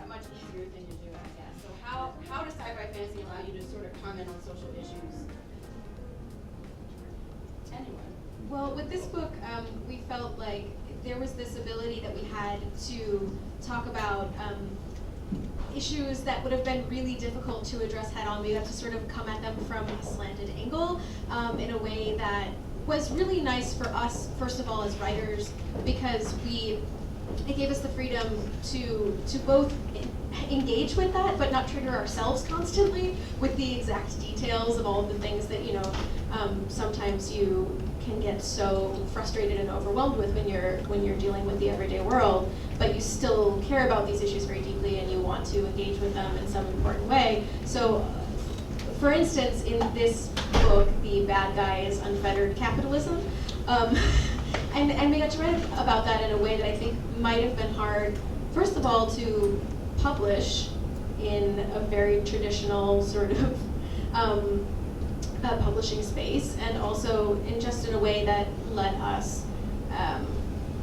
much easier thing to do, I guess. So how does sci-fi fantasy allow you to sort of comment on social issues? Anyone? Well, with this book, we felt like there was this ability that we had to talk about issues that would have been really difficult to address head-on. We had to sort of come at them from a slanted angle in a way that was really nice for us, first of all, as writers, because it gave us the freedom to both engage with that, but not trigger ourselves constantly with the exact details of all of the things that, sometimes you can get so frustrated and overwhelmed with when you're dealing with the everyday world, but you still care about these issues very deeply and you want to engage with them in some important way. So, for instance, in this book, the bad guy is unfettered capitalism. And we got to write about that in a way that I think might have been hard, first of all, to publish in a very traditional sort of publishing space, and also in a way that let us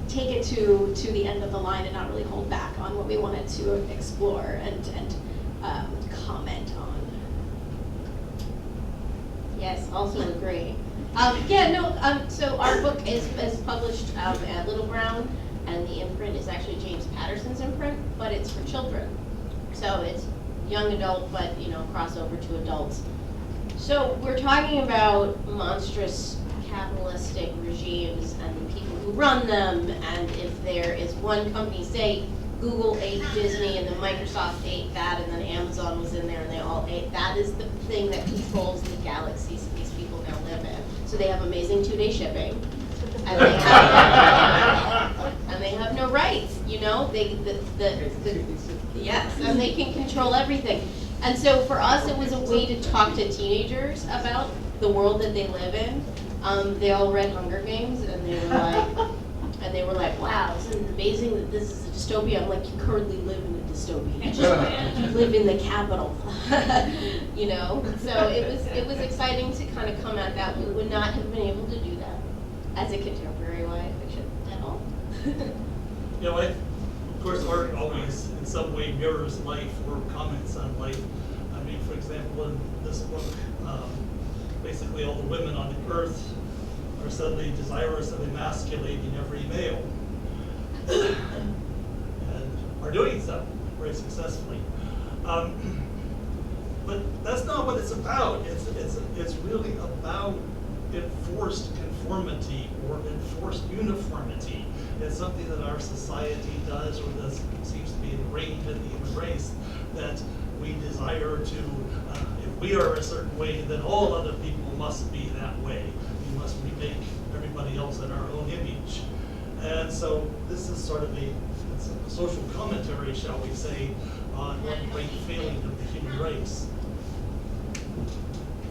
take it to the end of the line and not really hold back on what we wanted to explore and comment on. Yes, also agree. So our book is published at Little Brown, and the imprint is actually James Patterson's imprint, but it's for children. So it's young adult, but crossover to adults. So we're talking about monstrous capitalistic regimes and the people who run them, and if there is one company, say Google ate Disney and then Microsoft ate that and then Amazon was in there and they all ate, that is the thing that controls the galaxies that these people now live in. So they have amazing 2-day shipping, and they have no rights, yes, and they can control everything. And so for us, it was a way to talk to teenagers about the world that they live in. They all read Hunger Games, and they were like, wow, isn't it amazing that this is a dystopia? I'm like, you currently live in a dystopia. You live in the capital. So it was exciting to kind of come at that. We would not have been able to do that as a contemporary YA fiction at all. Of course, art always in some way mirrors life or comments on life. I mean, for example, in this book, basically all the women on the earth are suddenly desirous of emasculating every male, and are doing so very successfully. But that's not what it's about. It's really about enforced conformity or enforced uniformity. It's something that our society does, or that seems to be ingrained in the human race, that we desire to, if we are a certain way, then all other people must be that way. We must remake everybody else in our own image. And so this is sort of a social commentary, shall we say, on one great failing of the human race.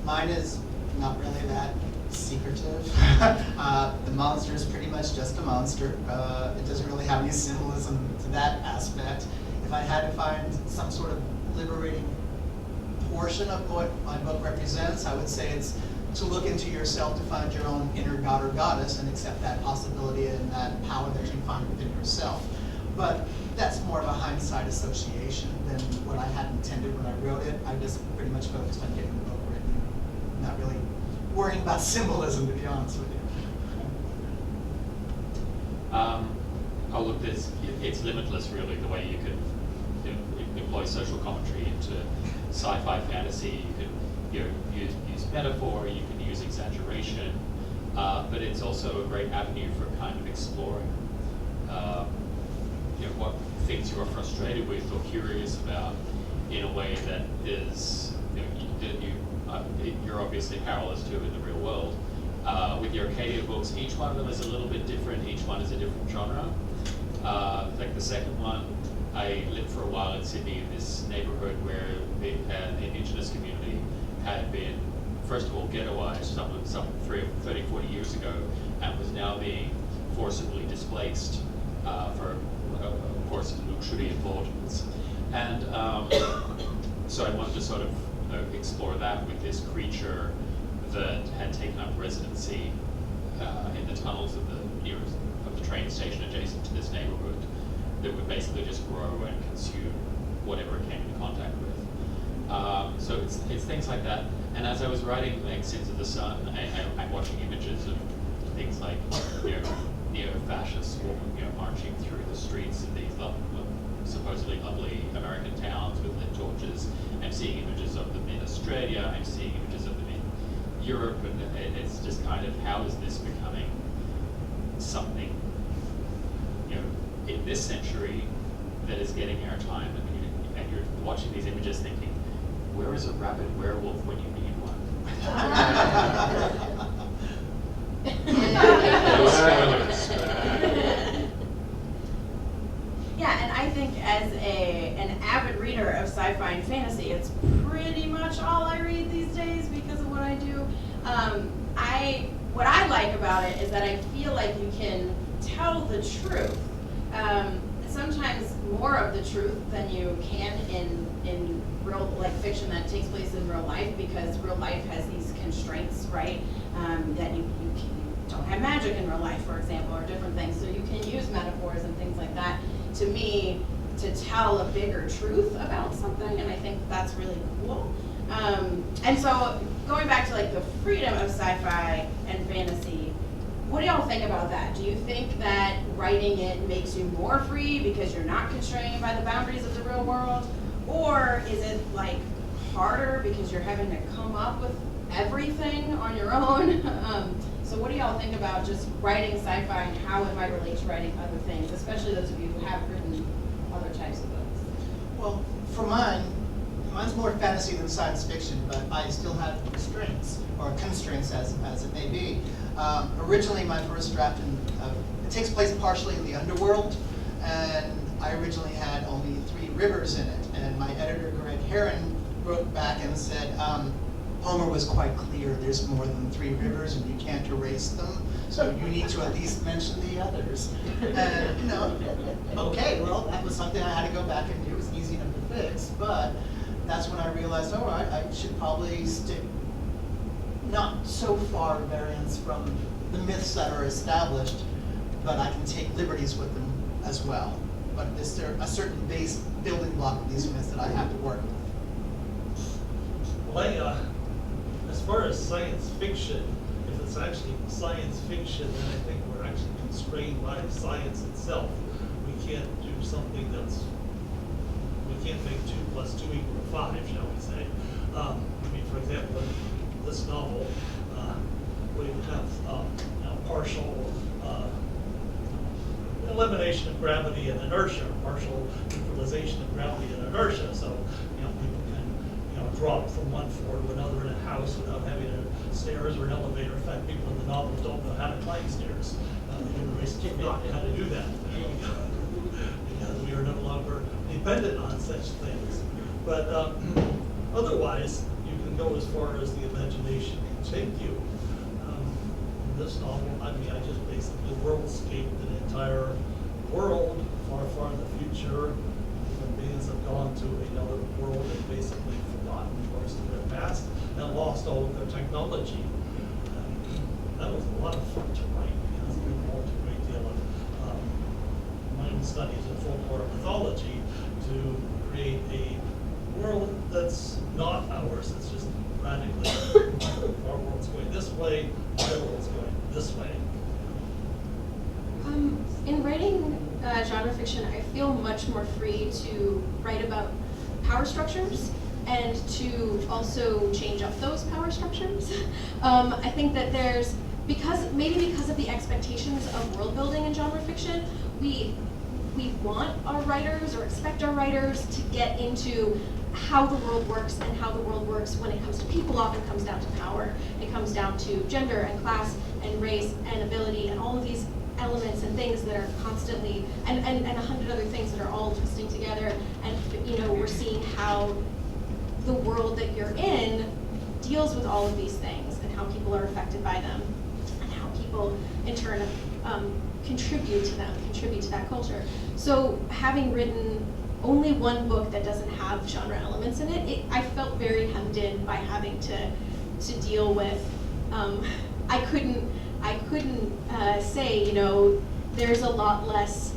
Mine is not really that secretive. The monster is pretty much just a monster. It doesn't really have any symbolism to that aspect. If I had to find some sort of liberating portion of what my book represents, I would say it's to look into yourself to find your own inner god or goddess and accept that possibility and that power that you find within yourself. But that's more of a hindsight association than what I had intended when I wrote it. I just pretty much focused on getting the book written, not really worrying about symbolism, to be honest with you. Look, it's limitless, really, the way you can employ social commentary into sci-fi fantasy. You can use metaphor, you can use exaggeration, but it's also a great avenue for kind of exploring what things you are frustrated with or curious about in a way that is you're obviously powerless to in the real world. With the Arcadia books, each one of them is a little bit different. Each one is a different genre. Like the second one, I lived for a while in Sydney in this neighborhood where the indigenous community had been, first of all, ghettoized some 30, 40 years ago, and was now being forcibly displaced for, of course, luxury importance. And so I wanted to sort of explore that with this creature that had taken up residency in the tunnels of the train station adjacent to this neighborhood. that would basically just grow and consume whatever it came into contact with. So it's things like that. And as I was writing like Sins of the Sun, I'm watching images of things like neo-fascists marching through the streets of these supposedly lovely American towns with lit torches. I'm seeing images of them in Australia. I'm seeing images of them in Europe, and it's just kind of, how is this becoming something in this century that is getting airtime, and you're watching these images thinking, where is a rabid werewolf when you need one? No spoilers. Yeah, and I think as an avid reader of sci-fi and fantasy, it's pretty much all I read these days because of what I do. What I like about it is that I feel like you can tell the truth. Sometimes more of the truth than you can in real fiction that takes place in real life, because real life has these constraints, right? That you don't have magic in real life, for example, or different things. So you can use metaphors and things like that, to me, to tell a bigger truth about something, and I think that's really cool. And so going back to the freedom of sci-fi and fantasy, what do y'all think about that? Do you think that writing it makes you more free because you're not constrained by the boundaries of the real world? Or is it harder because you're having to come up with everything on your own? So what do y'all think about just writing sci-fi and how it might relate to writing other things, especially those of you who have written other types of books? Well, for mine's more fantasy than science fiction, but I still have restraints, or constraints as it may be. Originally, my first draft, it takes place partially in the underworld, and I originally had only 3 rivers in it, and my editor, Greg Heron, wrote back and said, Homer was quite clear, there's more than 3 rivers and you can't erase them, so you need to at least mention the others. And, okay, well, that was something I had to go back and do. It was easy enough to fix, but that's when I realized, all right, I should probably stick not so far variance from the myths that are established, but I can take liberties with them as well. But is there a certain base building block of these myths that I have to work with? Well, as far as science fiction, if it's actually science fiction, then I think we're actually constrained by science itself. We can't do something we can't make 2 + 2 = 5, shall we say. For example, in this novel, we have partial elimination of gravity and inertia, partial neutralization of gravity and inertia. So, people can, drop from one floor to another in a house without having stairs or an elevator. In fact, people in the novel don't know how to climb stairs. The human race can't know how to do that because we are no longer dependent on such things. But otherwise, you can go as far as the imagination can take you. In this novel, I just basically worldscaped an entire world far, far in the future. Human beings have gone to another world and basically forgotten parts of their past and lost all of their technology. That was a lot of fun to write because it involved a great deal of mind studies and folklore and mythology to create a world that's not ours. It's just radically our world's going this way, their world's going this way. In writing genre fiction, I feel much more free to write about power structures and to also change up those power structures. I think that because of the expectations of world building in genre fiction, we want our writers or expect our writers to get into how the world works, and how the world works when it comes to people often comes down to power. It comes down to gender and class and race and ability and all of these elements and things that are constantly, and 100 other things that are all twisting together. And we're seeing how the world that you're in deals with all of these things and how people are affected by them and how people in turn contribute to that culture. So having written only one book that doesn't have genre elements in it, I felt very hemmed in by having to deal with. I couldn't say, there's a lot less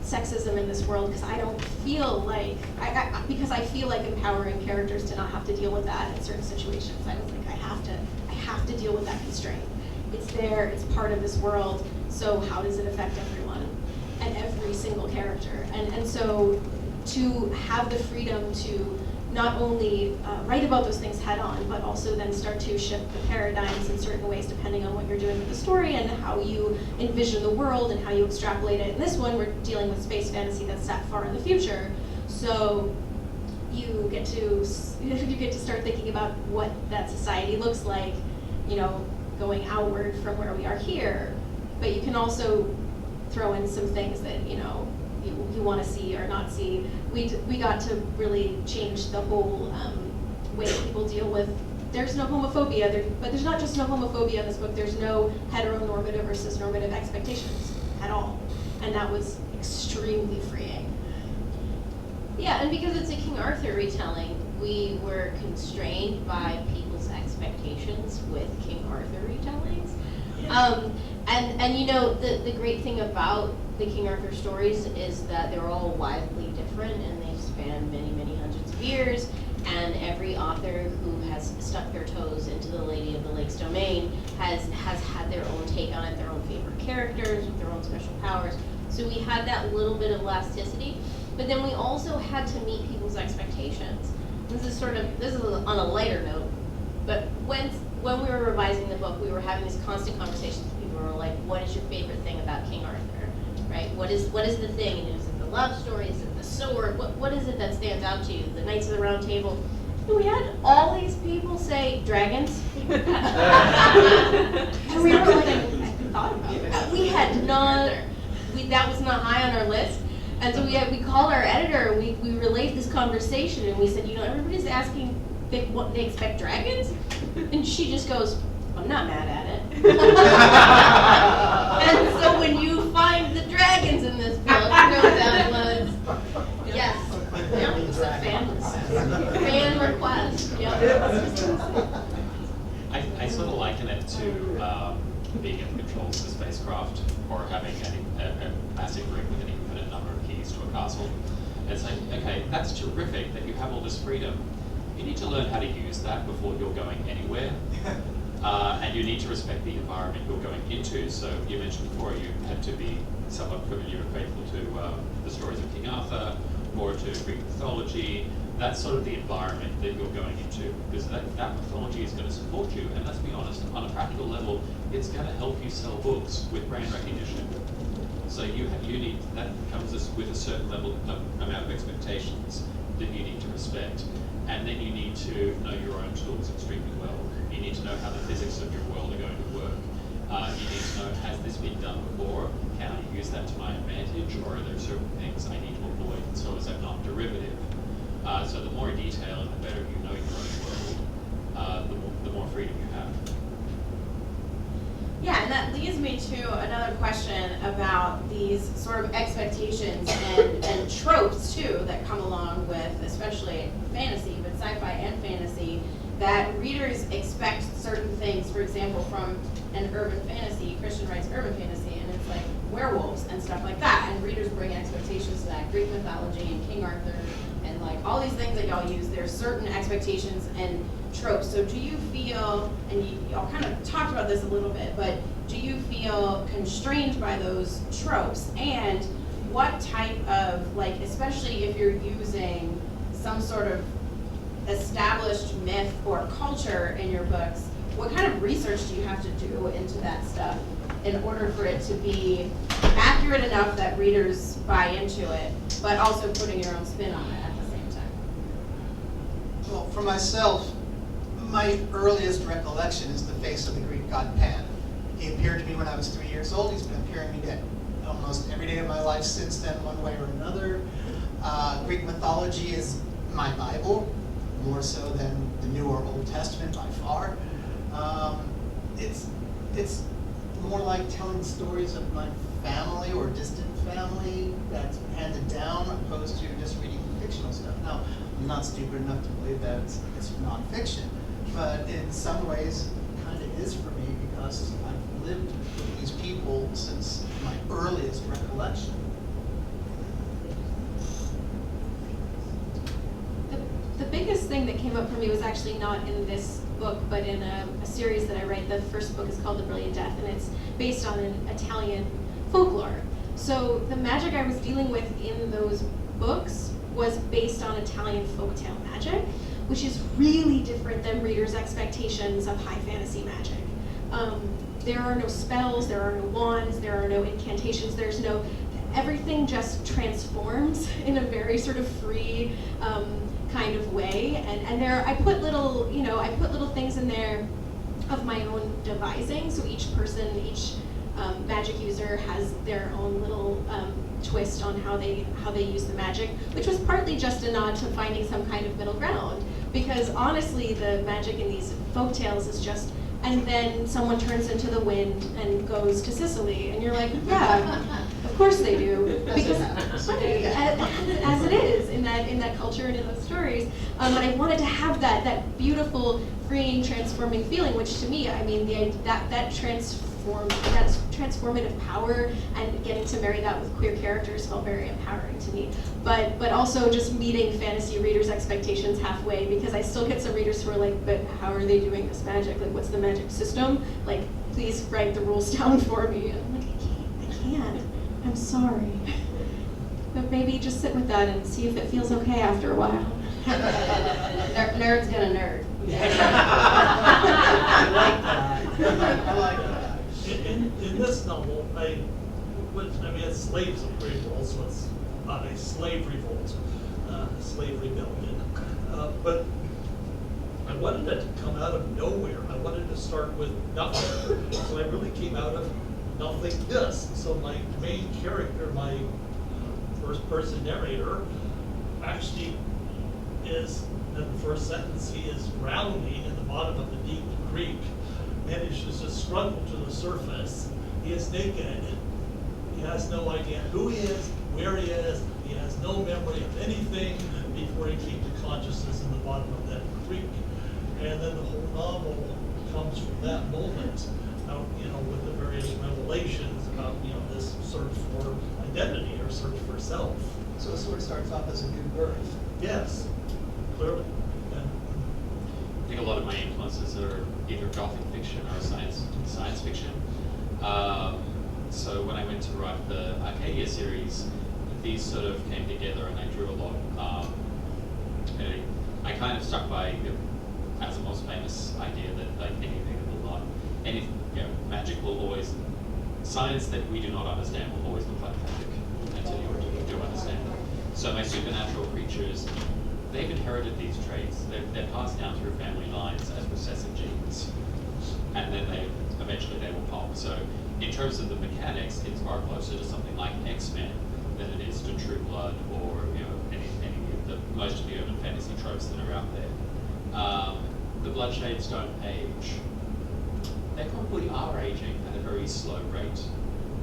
sexism in this world, because I don't feel like, because I feel like empowering characters to not have to deal with that in certain situations. I was like, I have to deal with that constraint. It's there, it's part of this world, so how does it affect everyone and every single character? And so to have the freedom to not only write about those things head on, but also then start to shift the paradigms in certain ways depending on what you're doing with the story and how you envision the world and how you extrapolate it. In this one, we're dealing with space fantasy that's set far in the future, so you get to start thinking about what that society looks like, you know, going outward from where we are here. But you can also throw in some things that, you know, you want to see or not see. We got to really change the whole way people deal with, there's no homophobia, but there's not just no homophobia in this book, there's no heteronormative versus normative expectations at all. And that was extremely freeing. Yeah, and because it's a King Arthur retelling, we were constrained by people's expectations with King Arthur retellings. And you know, the great thing about the King Arthur stories is that they're all wildly different and they span many, many hundreds of years, and every author who has stuck their toes into the Lady of the Lake's domain has had their own take on it, their own favorite characters with their own special powers. So we had that little bit of elasticity, but then we also had to meet people's expectations. This is on a lighter note, but when we were revising the book, we were having these constant conversations with people who were like, what is your favorite thing about King Arthur? Right? What is the thing? And is it the love story? Is it the sword? What is it that stands out to you? The Knights of the Round Table? And we had all these people say dragons. And we were like, I thought about it. We had none. That was not high on our list. And so we called our editor and we relayed this conversation and we said, you know, everybody's asking what they expect dragons, and she just goes, I'm not mad at it. And so when you find the dragons in this book, you know, that was, yes, yeah, it's a fan request. Yeah. I sort of liken it to being in control of the spacecraft or having a massive ring with an infinite number of keys to a castle. It's like, okay, that's terrific that you have all this freedom. You need to learn how to use that before you're going anywhere. And you need to respect the environment you're going into. So you mentioned before you had to be somewhat familiar and faithful to the stories of King Arthur or to Greek mythology. That's sort of the environment that you're going into, because that mythology is going to support you. And let's be honest, on a practical level, it's going to help you sell books with brand recognition. So you need, that comes with a certain level of amount of expectations that you need to respect. And then you need to know your own tools extremely well. You need to know how the physics of your world are going to work. You need to know, has this been done before? Can I use that to my advantage? Or are there certain things I need to avoid so as I'm not derivative? So the more detail and the better you know your own world, the more freedom you have. Yeah, and that leads me to another question about these sort of expectations and tropes too that come along with, especially fantasy, but sci-fi and fantasy, that readers expect certain things, for example, from an urban fantasy. Christian writes urban fantasy, and it's like werewolves and stuff like that, and readers bring expectations to that. Greek mythology and King Arthur and like all these things that y'all use, there's certain expectations and tropes. So do you feel, and y'all kind of talked about this a little bit, but do you feel constrained by those tropes? And what type of, like, especially if you're using some sort of established myth or culture in your books, what kind of research do you have to do into that stuff in order for it to be accurate enough that readers buy into it, but also putting your own spin on it at the same time? Well, for myself, my earliest recollection is the face of the Greek god Pan. He appeared to me when I was 3 years old. He's been appearing to me almost every day of my life since then, one way or another. Greek mythology is my Bible, more so than the New or Old Testament by far. It's more like telling stories of my family or distant family that's handed down, opposed to just reading fictional stuff. Now, I'm not stupid enough to believe that it's nonfiction, but in some ways, it kind of is for me because I've lived with these people since my earliest recollection. thing that came up for me was actually not in this book, but in a series that I write. The first book is called The Brilliant Death, and it's based on an Italian folklore. So the magic I was dealing with in those books was based on Italian folktale magic, which is really different than readers' expectations of high fantasy magic. There are no spells, there are no wands, there are no incantations, everything just transforms in a very sort of free kind of way. And I put little things in there of my own devising. So each magic user has their own little twist on how they use the magic, which was partly just a nod to finding some kind of middle ground. Because honestly, the magic in these folktales is just, and then someone turns into the wind and goes to Sicily, and you're like, yeah, of course they do, because as it is in that culture and in those stories. And I wanted to have that beautiful, freeing, transforming feeling, which to me, I mean, that transformative power and getting to marry that with queer characters felt very empowering to me. But also just meeting fantasy readers' expectations halfway, because I still get some readers who are like, but how are they doing this magic? Like, what's the magic system? Like, please write the rules down for me. And I'm like, I can't. I'm sorry. But maybe just sit with that and see if it feels okay after a while. Nerd's gonna nerd. I like that. I like that. In this novel, it's slaves of great revolt, so it's not a slave revolt, slave rebellion. But I wanted it to come out of nowhere. I wanted to start with nothing. So I really came out of nothingness. So my main character, my first-person narrator, actually is, in the first sentence, he is drowning in the bottom of the deep creek. Manages to struggle to the surface. He is naked. He has no idea who he is, where he is. He has no memory of anything before he came to consciousness in the bottom of that creek. And then the whole novel comes from that moment, with the various revelations about, this search for identity or search for self. So it sort of starts off as a new birth. Yes, clearly. I think a lot of my influences are either Gothic fiction or science fiction. So when I went to write the Arcadia series, these sort of came together, and I drew a lot. I kind of stuck by Asimov's famous idea that magic will always, science that we do not understand will always look like magic until you do understand it. So my supernatural creatures, they've inherited these traits. They're passed down through family lines as recessive genes, and then eventually they will pop. So in terms of the mechanics, it's far closer to something like X-Men than it is to True Blood or any of most of the urban fantasy tropes that are out there. The Bloodshades don't age. They probably are aging at a very slow rate,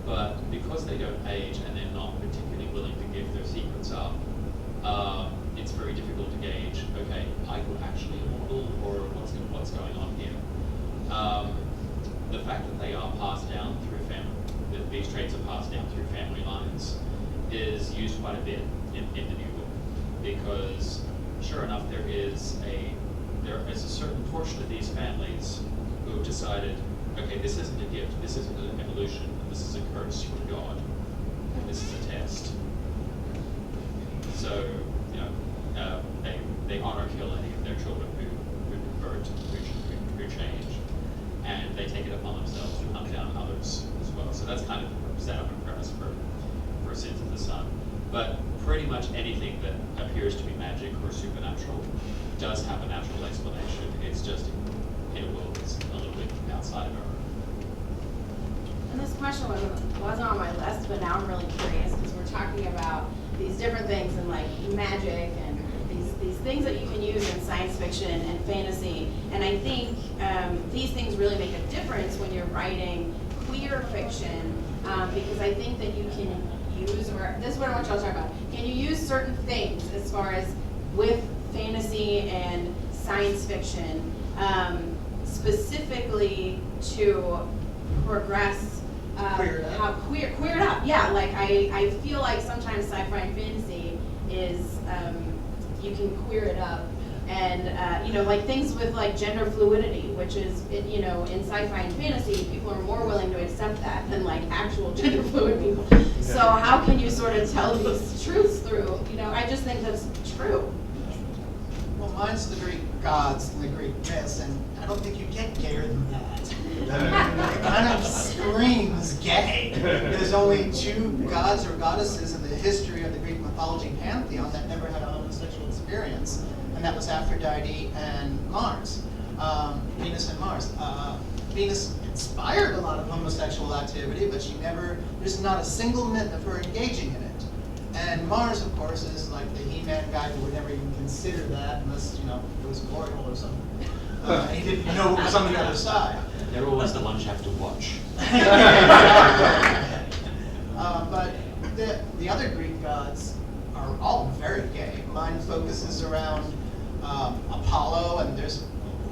but because they don't age and they're not particularly willing to give their secrets up, it's very difficult to gauge, okay, are you actually immortal, or what's going on here? The fact that they are passed down through family, that these traits are passed down through family lines, is used quite a bit in the new book, because sure enough, there is a certain portion of these families who have decided, okay, this isn't a gift, this isn't an evolution, this is a curse from God, and this is a test. So, they honor kill any of their children who convert, who change, and they take it upon themselves to hunt down others as well. So that's kind of set up and premise for Sins of the Sun. But pretty much anything that appears to be magic or supernatural does have a natural explanation. It's just in a world that's a little bit outside of our own. And this question wasn't on my list, but now I'm really curious, because we're talking about these different things and like magic and these things that you can use in science fiction and fantasy. And I think these things really make a difference when you're writing queer fiction, because I think that you can use, or this is what I want y'all to talk about, can you use certain things as far as with fantasy and science fiction, specifically to progress Queer it up. queer it up. Yeah, like I feel like sometimes sci-fi and fantasy is you can queer it up and you know, like things with like gender fluidity, which is, you know, in sci-fi and fantasy, people are more willing to accept that than like actual gender fluid people. So how can you sort of tell these truths through? You know, I just think that's true. Well, mine's the Greek gods and the Greek myths, and I don't think you get gayer than that. It kind of screams gay. There's only 2 gods or goddesses in the history of the Greek mythology pantheon that never had a homosexual experience, and that was Aphrodite and Mars, Venus and Mars. Venus inspired a lot of homosexual activity, but there's not a single myth of her engaging in it. And Mars, of course, is like the He-Man guy who would never even consider that unless, you know, it was a glory hole or something. And he didn't know what was on the other side. They're always the ones you have to watch. But the other Greek gods are all very gay. Mine focuses around Apollo, and there's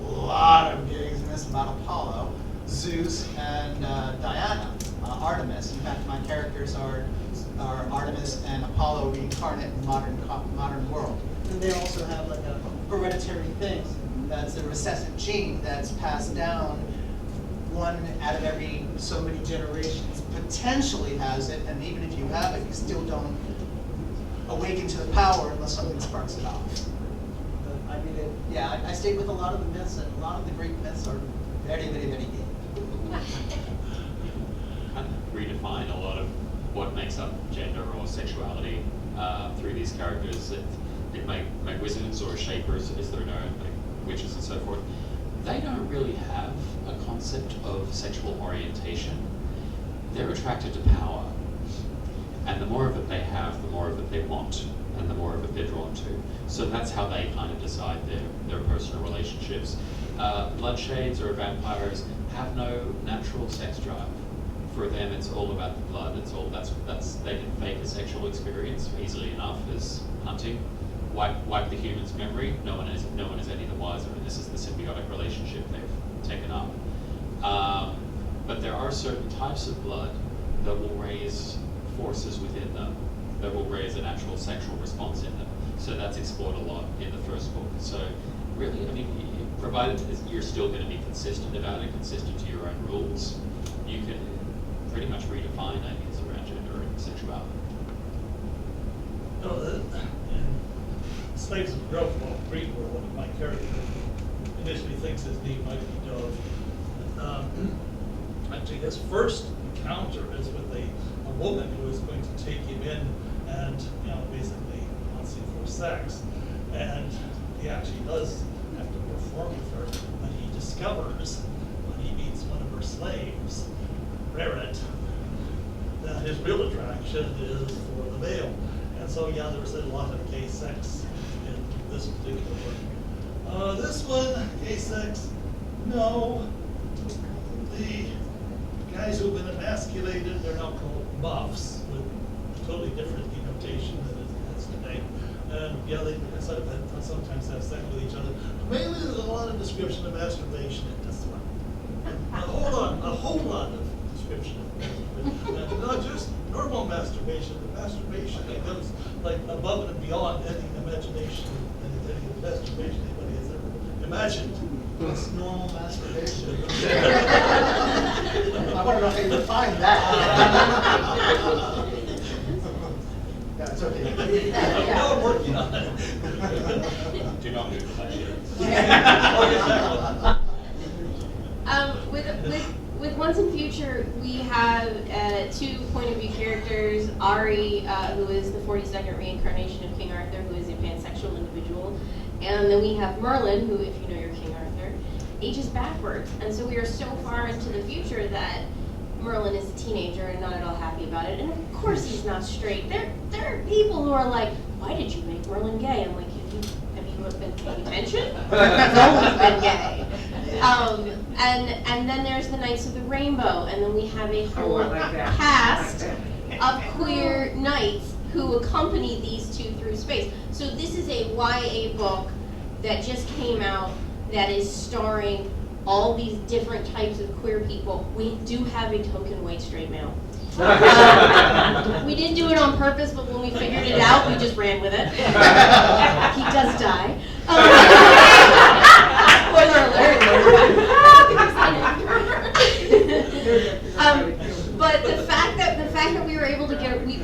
a lot of gays in this about Apollo, Zeus, and Diana, Artemis. In fact, my characters are Artemis and Apollo reincarnate in the modern world. And they also have like a hereditary thing that's a recessive gene that's passed down. One out of every so many generations potentially has it, and even if you have it, you still don't awaken to the power unless something sparks it off. But I mean, I stayed with a lot of the myths, and a lot of the Greek myths are very, very, very gay. Kind of redefine a lot of what makes up gender or sexuality through these characters. It make wizards or shapers, as they're known, like witches and so forth. They don't really have a concept of sexual orientation. They're attracted to power. And the more of it they have, the more of it they want, and the more of it they're drawn to. So that's how they kind of decide their personal relationships. Bloodshades or vampires have no natural sex drive. For them, it's all about the blood. It's all that's they can fake a sexual experience easily enough as hunting. Wipe the human's memory. No one is any the wiser, and this is the symbiotic relationship they've taken up. But there are certain types of blood that will raise forces within them, that will raise a natural sexual response in them. So that's explored a lot in the first book. So really, I mean, provided you're still going to be consistent about it, consistent to your own rules, you can pretty much redefine ideas around gender and sexuality. No, in Slaves of Growth, the Greek world, what my character initially thinks is being Mighty Dove. Actually, his first encounter is with a woman who is going to take him in and, you know, basically wants him for sex. And he actually does have to perform with her, but he discovers when he meets one of her slaves, Rerit, that his real attraction is for the male. And so, yeah, there's a lot of gay sex in this particular work. This one, gay sex, no. The guys who've been emasculated, they're now called buffs, with a totally different denotation than it is today. And yeah, they sometimes have sex with each other. Mainly there's a lot of description of masturbation in this one. A whole lot of description of masturbation. And not just normal masturbation, but masturbation that goes like above and beyond any imagination and any masturbation anybody has ever imagined. What's normal masturbation? I want to know how you define that. Yeah, it's okay. Now I'm working on it. Do not move that here. With Once and Future, we have 2 point of view characters, Ari, who is the 42nd reincarnation of King Arthur, who is a pansexual individual, and then we have Merlin, who, if you know your King Arthur, ages backwards. And so we are so far into the future that Merlin is a teenager and not at all happy about it. And of course he's not straight. There are people who are like, why did you make Merlin gay? I'm like, have you been paying attention? He's always been gay. And then there's the Knights of the Rainbow, and then we have a whole cast of queer knights who accompany these 2 through space. So this is a YA book that just came out that is starring all these different types of queer people. We do have a token white straight male. We didn't do it on purpose, but when we figured it out, we just ran with it. He does die. But the fact that we were able to get, we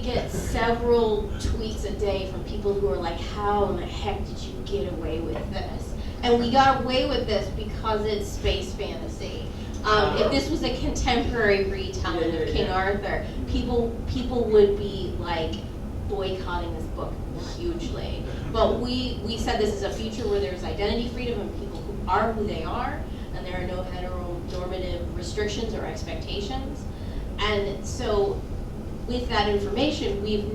get several tweets a day from people who are like, how in the heck did you get away with this? And we got away with this because it's space fantasy. If this was a contemporary retelling of King Arthur, people would be like boycotting this book hugely. But we said this is a future where there's identity freedom and people who are who they are, and there are no heteronormative restrictions or expectations. And so with that information, we've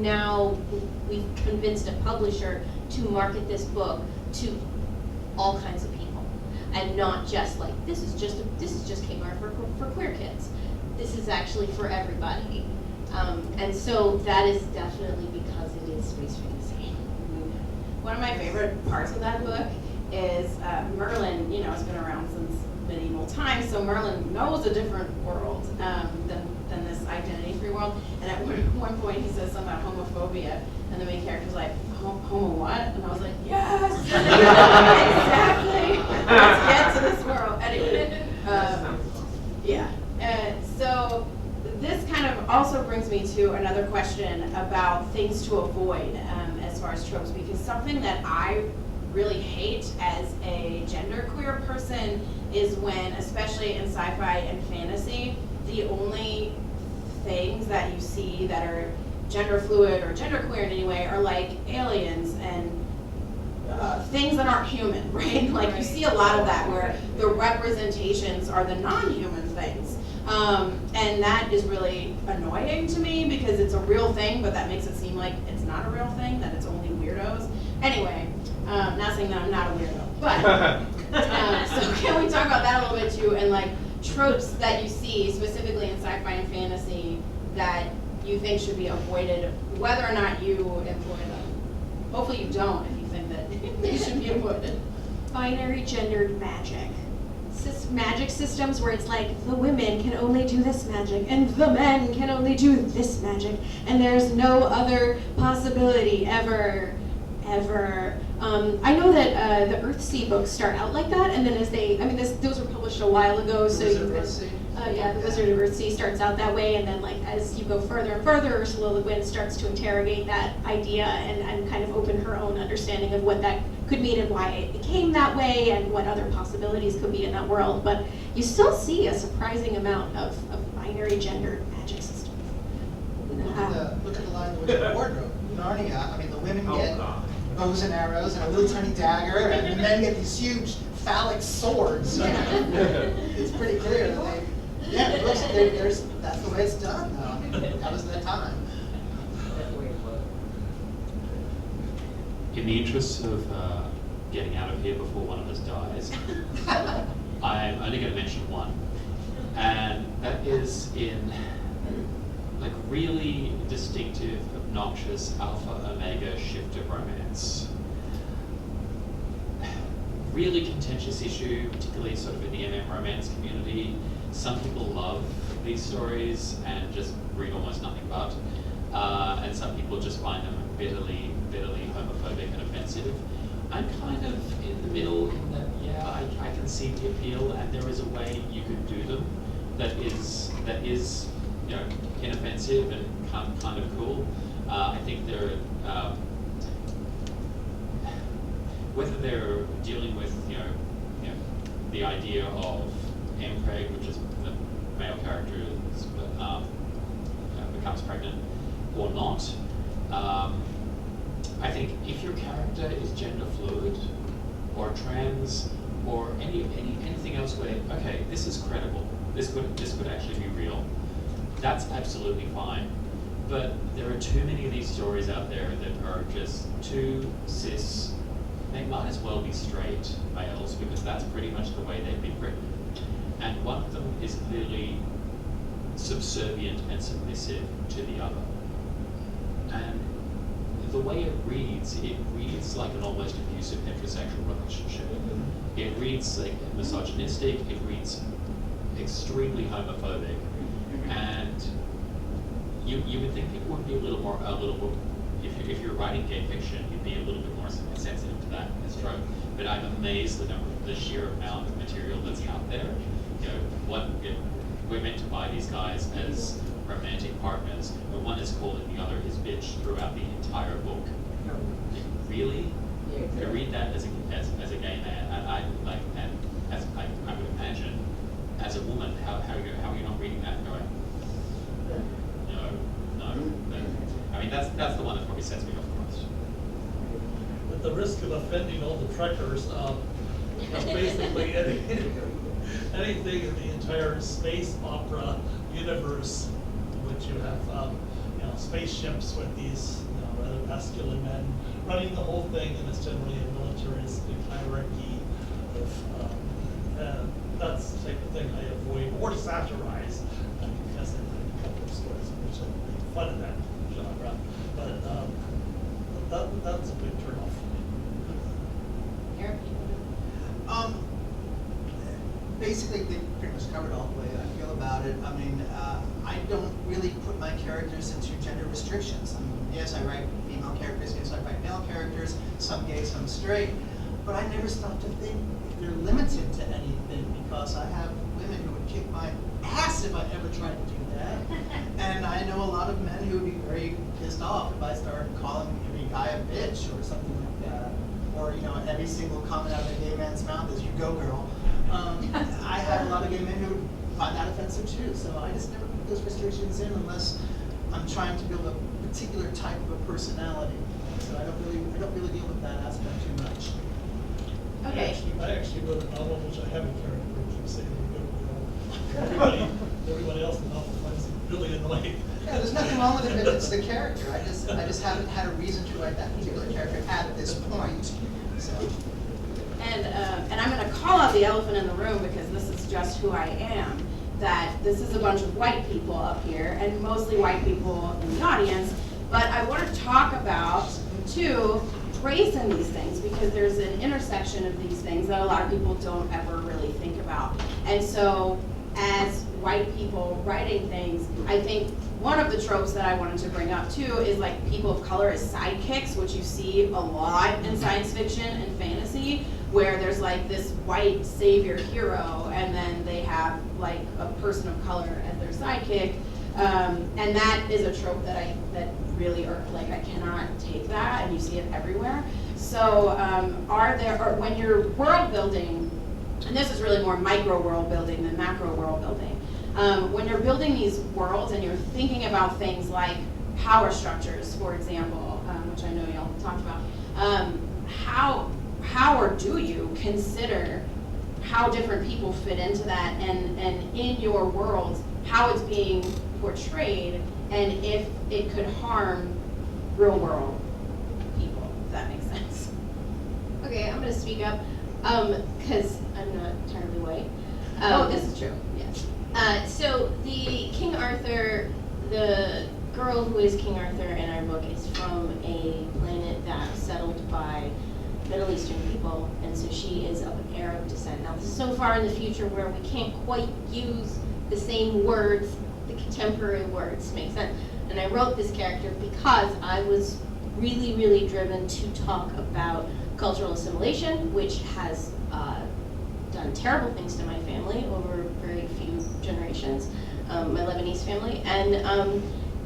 convinced a publisher to market this book to all kinds of people, and not just like, this is just King Arthur for queer kids. This is actually for everybody. And so that is definitely because it is space fantasy. One of my favorite parts of that book is Merlin, has been around since medieval times, so Merlin knows a different world than this identity-free world. And at one point he says something about homophobia, and the main character's like, homo what? And I was like, yes! Exactly! Let's get to this world. Anyway, so this kind of also brings me to another question about things to avoid as far as tropes, because something that I really hate as a genderqueer person is when, especially in sci-fi and fantasy, the only things that you see that are gender fluid or genderqueer in any way are like aliens and things that aren't human, right? Like you see a lot of that where the representations are the non-human things. And that is really annoying to me because it's a real thing, but that makes it seem like it's not a real thing, that it's only weirdos. Anyway, not saying that I'm not a weirdo, but so can we talk about that a little bit too, and like tropes that you see specifically in sci-fi and fantasy that you think should be avoided, whether or not you employ them. Hopefully you don't if you think that they should be avoided. Binary gendered magic. Magic systems where it's like the women can only do this magic and the men can only do this magic, and there's no other possibility ever. I know that the Earthsea books start out like that, and then as those were published a while ago, so the Wizard of Earthsea starts out that way, and then like as you go further and further, Ursula Le Guin starts to interrogate that idea and kind of open her own understanding of what that could mean and why it became that way and what other possibilities could be in that world. But you still see a surprising amount of binary gendered magic systems. Look at the language of the wardrobe. Narnia, the women get bows and arrows and a little tiny dagger, and the men get these huge phallic swords. It's pretty clear that that's the way it's done, though. That was the time. In the interest of getting out of here before one of us dies, I'm only going to mention one, and that is in like really distinctive, obnoxious alpha omega shifter romance. Really contentious issue, particularly sort of in the MM romance community. Some people love these stories and just read almost nothing but, and some people just find them bitterly homophobic and offensive. I'm kind of in the middle in that, I can see the appeal, and there is a way you could do them that is inoffensive and kind of cool. I think they're whether they're dealing with the idea of MPreg, which is the male character becomes pregnant, or not. I think if your character is gender fluid or trans or anything else where this is credible, this could actually be real, that's absolutely fine. But there are too many of these stories out there that are just too cis. They might as well be straight males because that's pretty much the way they've been written. And one of them is clearly subservient and submissive to the other. And the way it reads like an almost abusive heterosexual relationship. It reads like misogynistic, it reads extremely homophobic. And you would think people would be a little more, if you're writing gay fiction, you'd be a little bit more sensitive to that as trope. But I'm amazed the number of the sheer amount of material that's out there. You know, we're meant to buy these guys as romantic partners, but one is calling the other his bitch throughout the entire book. Like, really? To read that as a gay man, and as I would imagine, as a woman, how are you not reading that and going, no. I mean, that's the one that probably sets me off the most. At the risk of offending all the trekkers, basically anything in the entire space opera universe, in which you have spaceships with these rather masculine men running the whole thing, and it's generally a militaristic hierarchy of that's the type of thing I avoid or satirize, because I've read a couple of stories in which I make fun of that genre, but that's a big turn off for me. Eric? Basically, they pretty much covered all the way I feel about it. I mean, I don't really put my characters into gender restrictions. I mean, yes, I write female characters, yes, I write male characters, some gay, some straight, but I never stop to think if they're limited to anything, because I have women who would kick my ass if I ever tried to do that. And I know a lot of men who would be very pissed off if I started calling every guy a bitch or something like that. Or, every single comment out of a gay man's mouth is, you go, girl. I have a lot of gay men who would find that offensive too, so I just never put those restrictions in unless I'm trying to build a particular type of a personality. So I don't really deal with that aspect too much. Okay. I actually wrote a novel in which I have a character who keeps saying you go, girl. Everybody else in the novel finds it really annoying. Yeah, there's nothing wrong with it if it's the character. I just haven't had a reason to write that particular character at this point. So. And I'm going to call out the elephant in the room, because this is just who I am, that this is a bunch of white people up here, and mostly white people in the audience, but I want to talk about, too, race in these things, because there's an intersection of these things that a lot of people don't ever really think about. And so, as white people writing things, I think one of the tropes that I wanted to bring up too is like people of color as sidekicks, which you see a lot in science fiction and fantasy, where there's like this white savior hero, and then they have like a person of color as their sidekick, and that is a trope that really I cannot take that, and you see it everywhere. So when you're world building, and this is really more micro world building than macro world building, when you're building these worlds and you're thinking about things like power structures, for example, which I know y'all talked about, how or do you consider how different people fit into that, and in your world, how it's being portrayed, and if it could harm real world people, if that makes sense. Okay, I'm going to speak up, because I'm not entirely white. This is true, yes. So the King Arthur, the girl who is King Arthur in our book is from a planet that was settled by Middle Eastern people, and so she is of Arab descent. Now, this is so far in the future where we can't quite use the same words, the contemporary words, make sense. And I wrote this character because I was really, really driven to talk about cultural assimilation, which has done terrible things to my family over very few generations, my Lebanese family, and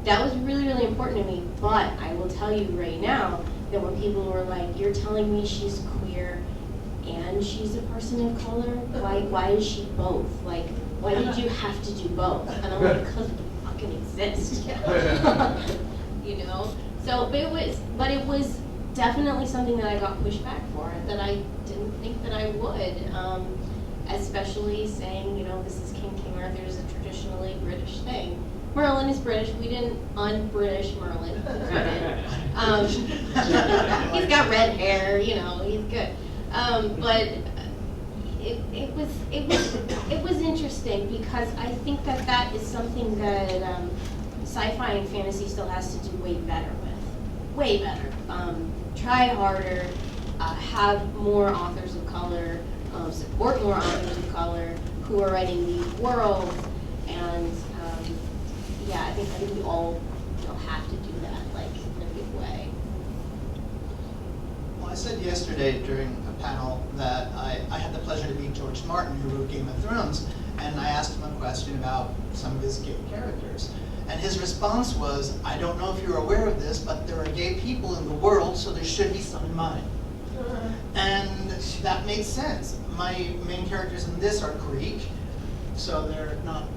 that was really, really important to me. But I will tell you right now that when people were like, you're telling me she's queer and she's a person of color, why is she both? Like, why did you have to do both? And I'm like, because we fucking exist. You know? So, but it was definitely something that I got pushback for, that I didn't think that I would, especially saying, this is King Arthur is a traditionally British thing. Merlin is British. We didn't un-British Merlin. He's got red hair, he's good. But it was interesting, because I think that is something that sci-fi and fantasy still has to do way better with. Way better. Try harder, have more authors of color, support more authors of color who are writing these worlds, and I think we all have to do that, like, in a big way. Well, I said yesterday during a panel that I had the pleasure to meet George Martin, who wrote Game of Thrones, and I asked him a question about some of his gay characters. And his response was, I don't know if you're aware of this, but there are gay people in the world, so there should be some in mine. And that made sense. My main characters in this are Greek, so they're not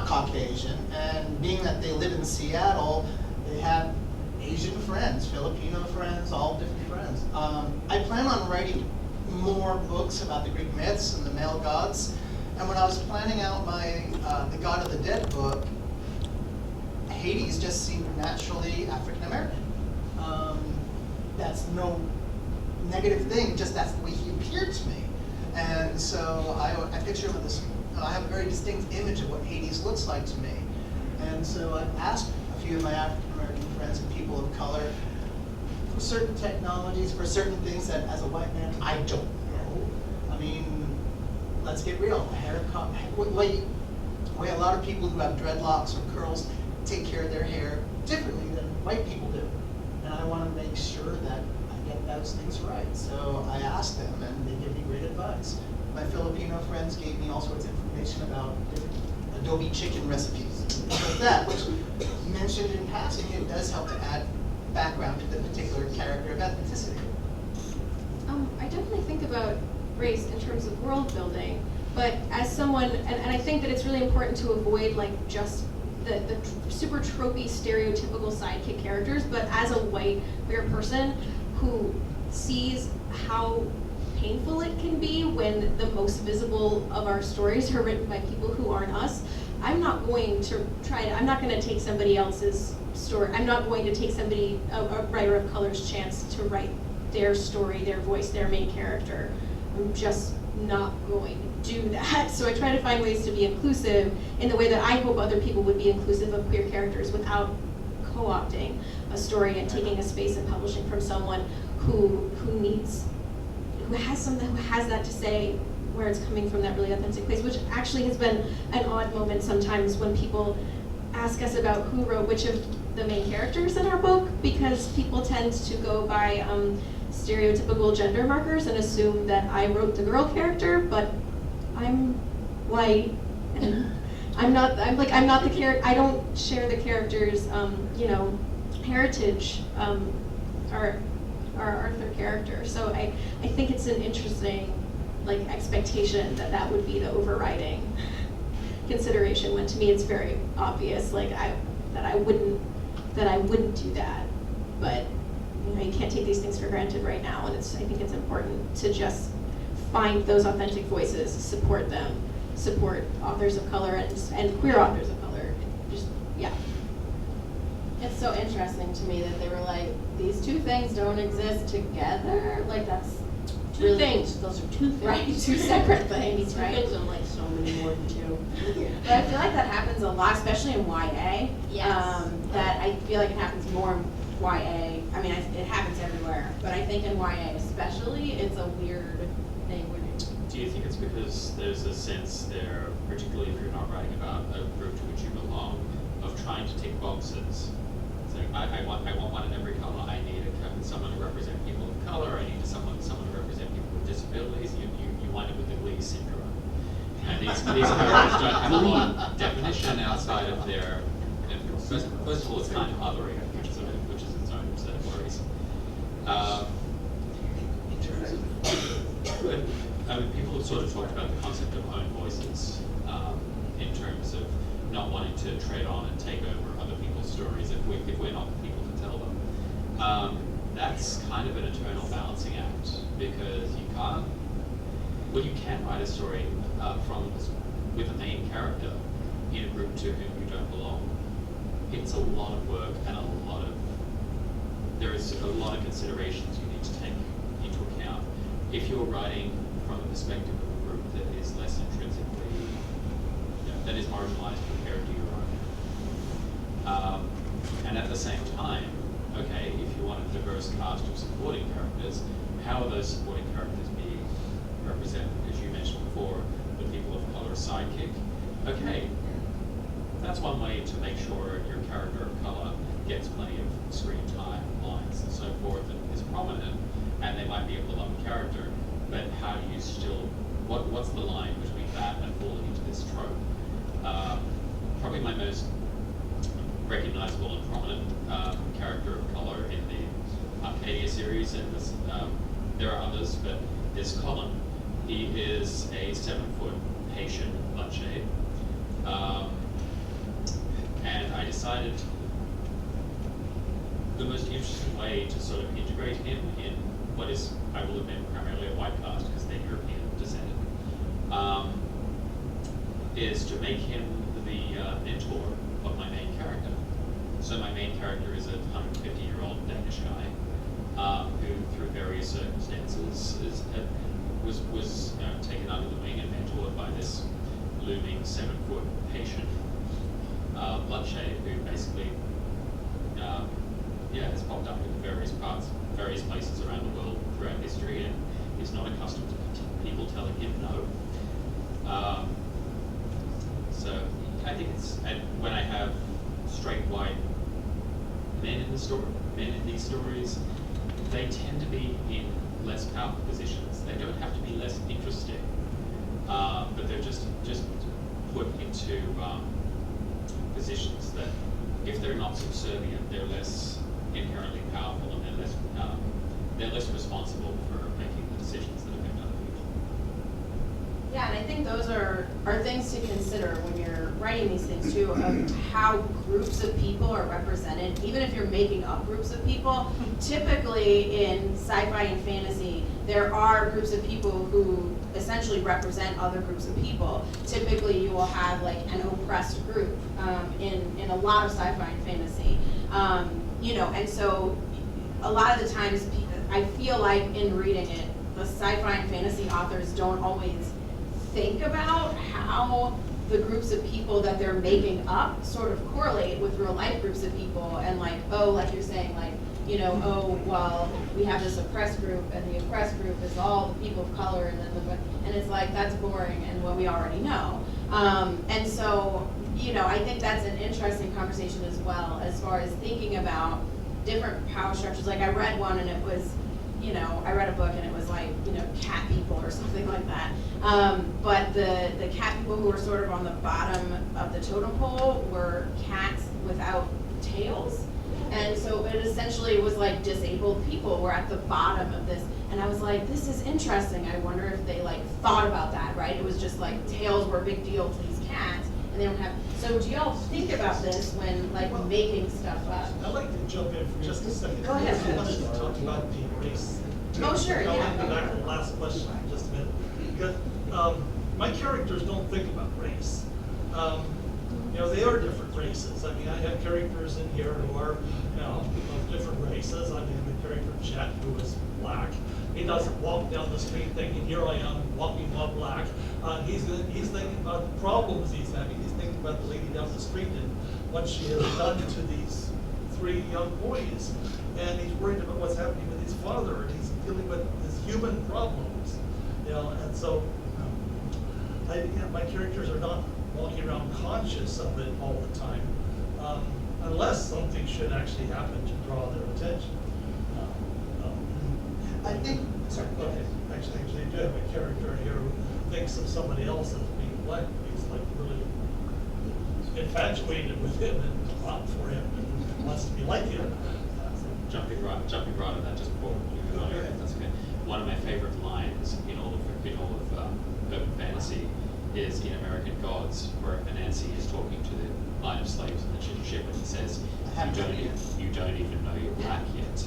Caucasian, and being that they live in Seattle, they have Asian friends, Filipino friends, all different friends. I plan on writing more books about the Greek myths and the male gods, and when I was planning out my The God of the Dead book, Hades just seemed naturally African American. That's no negative thing, just that's the way he appeared to me. And so I picture him with this, I have a very distinct image of what Hades looks like to me. And so I've asked a few of my African American friends and people of color for certain technologies, for certain things that as a white man, I don't know. I mean, let's get real, haircut, way a lot of people who have dreadlocks or curls take care of their hair differently than white people do. And I want to make sure that I get those things right. So I asked them, and they give me great advice. My Filipino friends gave me all sorts of information about different adobe chicken recipes, things like that, which mentioned in passing, it does help to add background to the particular character of ethnicity. I definitely think about race in terms of world building, but as someone, and I think that it's really important to avoid like just the super tropey, stereotypical sidekick characters, but as a white, queer person who sees how painful it can be when the most visible of our stories are written by people who aren't us, I'm not going to I'm not going to take somebody else's story. I'm not going to take somebody, a writer of color's chance to write their story, their voice, their main character. I'm just not going to do that. So I try to find ways to be inclusive in the way that I hope other people would be inclusive of queer characters without co-opting a story and taking a space and publishing from someone who has that to say, where it's coming from, that really authentic place, which actually has been an odd moment sometimes when people ask us about who wrote which of the main characters in our book, because people tend to go by stereotypical gender markers and assume that I wrote the girl character, but I'm white and I'm not the character. I don't share the character's heritage, our Arthur character. So I think it's an interesting expectation that would be the overriding consideration, when to me it's very obvious that I wouldn't do that. But you can't take these things for granted right now, and I think it's important to just find those authentic voices, support them, support authors of color and queer authors of color. It's so interesting to me that they were like, these two things don't exist together. Like, that's Two really, things, those are two things. right? Two separate things, Two right? things are like so many more than two. But I feel like that happens a lot, especially in YA. Yes. That I feel like it happens more in YA. I mean, it happens everywhere, but I think in YA especially, it's a weird thing. Do you think it's because there's a sense there, particularly if you're not writing about a group to which you belong, of trying to tick boxes? So I want one in every color. I need someone to represent people of color. I need someone to represent people with disabilities. You wind up with the Glee syndrome. And these characters don't have a lot of definition outside of their. First of all, it's kind of othering, which is its own set of worries. People have sort of talked about the concept of own voices in terms of not wanting to tread on and take over other people's stories if we're not the people to tell them. That's kind of an eternal balancing act, because you can write a story with a main character in a group to whom you don't belong. It's a lot of work and there is a lot of considerations you need to take into account if you're writing from the perspective of a group that is less intrinsically, that is marginalized compared to your own. And at the same time, okay, if you want a diverse cast of supporting characters, how are those supporting characters being represented? As you mentioned before, the people of color sidekick. Okay, that's one way to make sure your character of color gets plenty of screen time, lines, and so forth, and is prominent, and they might be a beloved character. but how do you still, what's the line between that and falling into this trope? Probably my most recognizable and prominent character of color in the Arcadia series, and there are others, but there's Colin. He is a 7-foot Haitian bloodshade. And I decided the most interesting way to sort of integrate him in what is, I will admit, primarily a white cast because they're European descended, is to make him the mentor of my main character. So my main character is a 150-year-old Danish guy who, through various circumstances, was taken under the wing and mentored by this looming 7-foot Haitian bloodshade who basically, has popped up in various places around the world throughout history, and is not accustomed to people telling him no. So I think it's, and when I have straight white men in these stories, they tend to be in less powerful positions. They don't have to be less interesting, but they're just put into positions that, if they're not subservient, they're less inherently powerful, and they're less responsible for making the decisions that affect other people. Yeah, and I think those are things to consider when you're writing these things too, of how groups of people are represented. Even if you're making up groups of people, typically in sci-fi and fantasy, there are groups of people who essentially represent other groups of people. Typically, you will have like an oppressed group in a lot of sci-fi and fantasy. And so a lot of the times, I feel like in reading it, the sci-fi and fantasy authors don't always think about how the groups of people that they're making up sort of correlate with real life groups of people, and like, oh, like you're saying, like, oh, well, we have this oppressed group, and the oppressed group is all the people of color, and then and it's like, that's boring and what we already know. And so, I think that's an interesting conversation as well, as far as thinking about different power structures. Like I read one and it was, I read a book and it was like, cat people or something like that. But the cat people who were sort of on the bottom of the totem pole were cats without tails. And so it essentially was like disabled people were at the bottom of this. And I was like, this is interesting. I wonder if they like thought about that, right? It was just like tails were a big deal to these cats. And they don't have, so do y'all think about this when like making stuff up? I'd like to jump in for just a second. Go ahead. I wanted to talk about the race. Oh, sure, I'll yeah. go back to the last question in just a minute. Because my characters don't think about race. They are different races. I mean, I have characters in here who are, of different races. I mean, the character Chet, who is black. He doesn't walk down the street thinking, here I am, walking while black. He's thinking about the problems he's having. He's thinking about the lady down the street and what she has done to these 3 young boys. And he's worried about what's happening with his father. And he's dealing with his human problems. And so my characters are not walking around conscious of it all the time, unless something should actually happen to draw their attention. I think, sorry. Okay, actually, I do have a character here who thinks of somebody else as being black. He's like really infatuated with him and hot for him and wants to be like him. Jumping right on that just before we go on, if that's okay. One of my favorite lines in all of urban fantasy is in American Gods, where Anansi is talking to the line of slaves on the ship, and he says, "You don't even know you're black yet."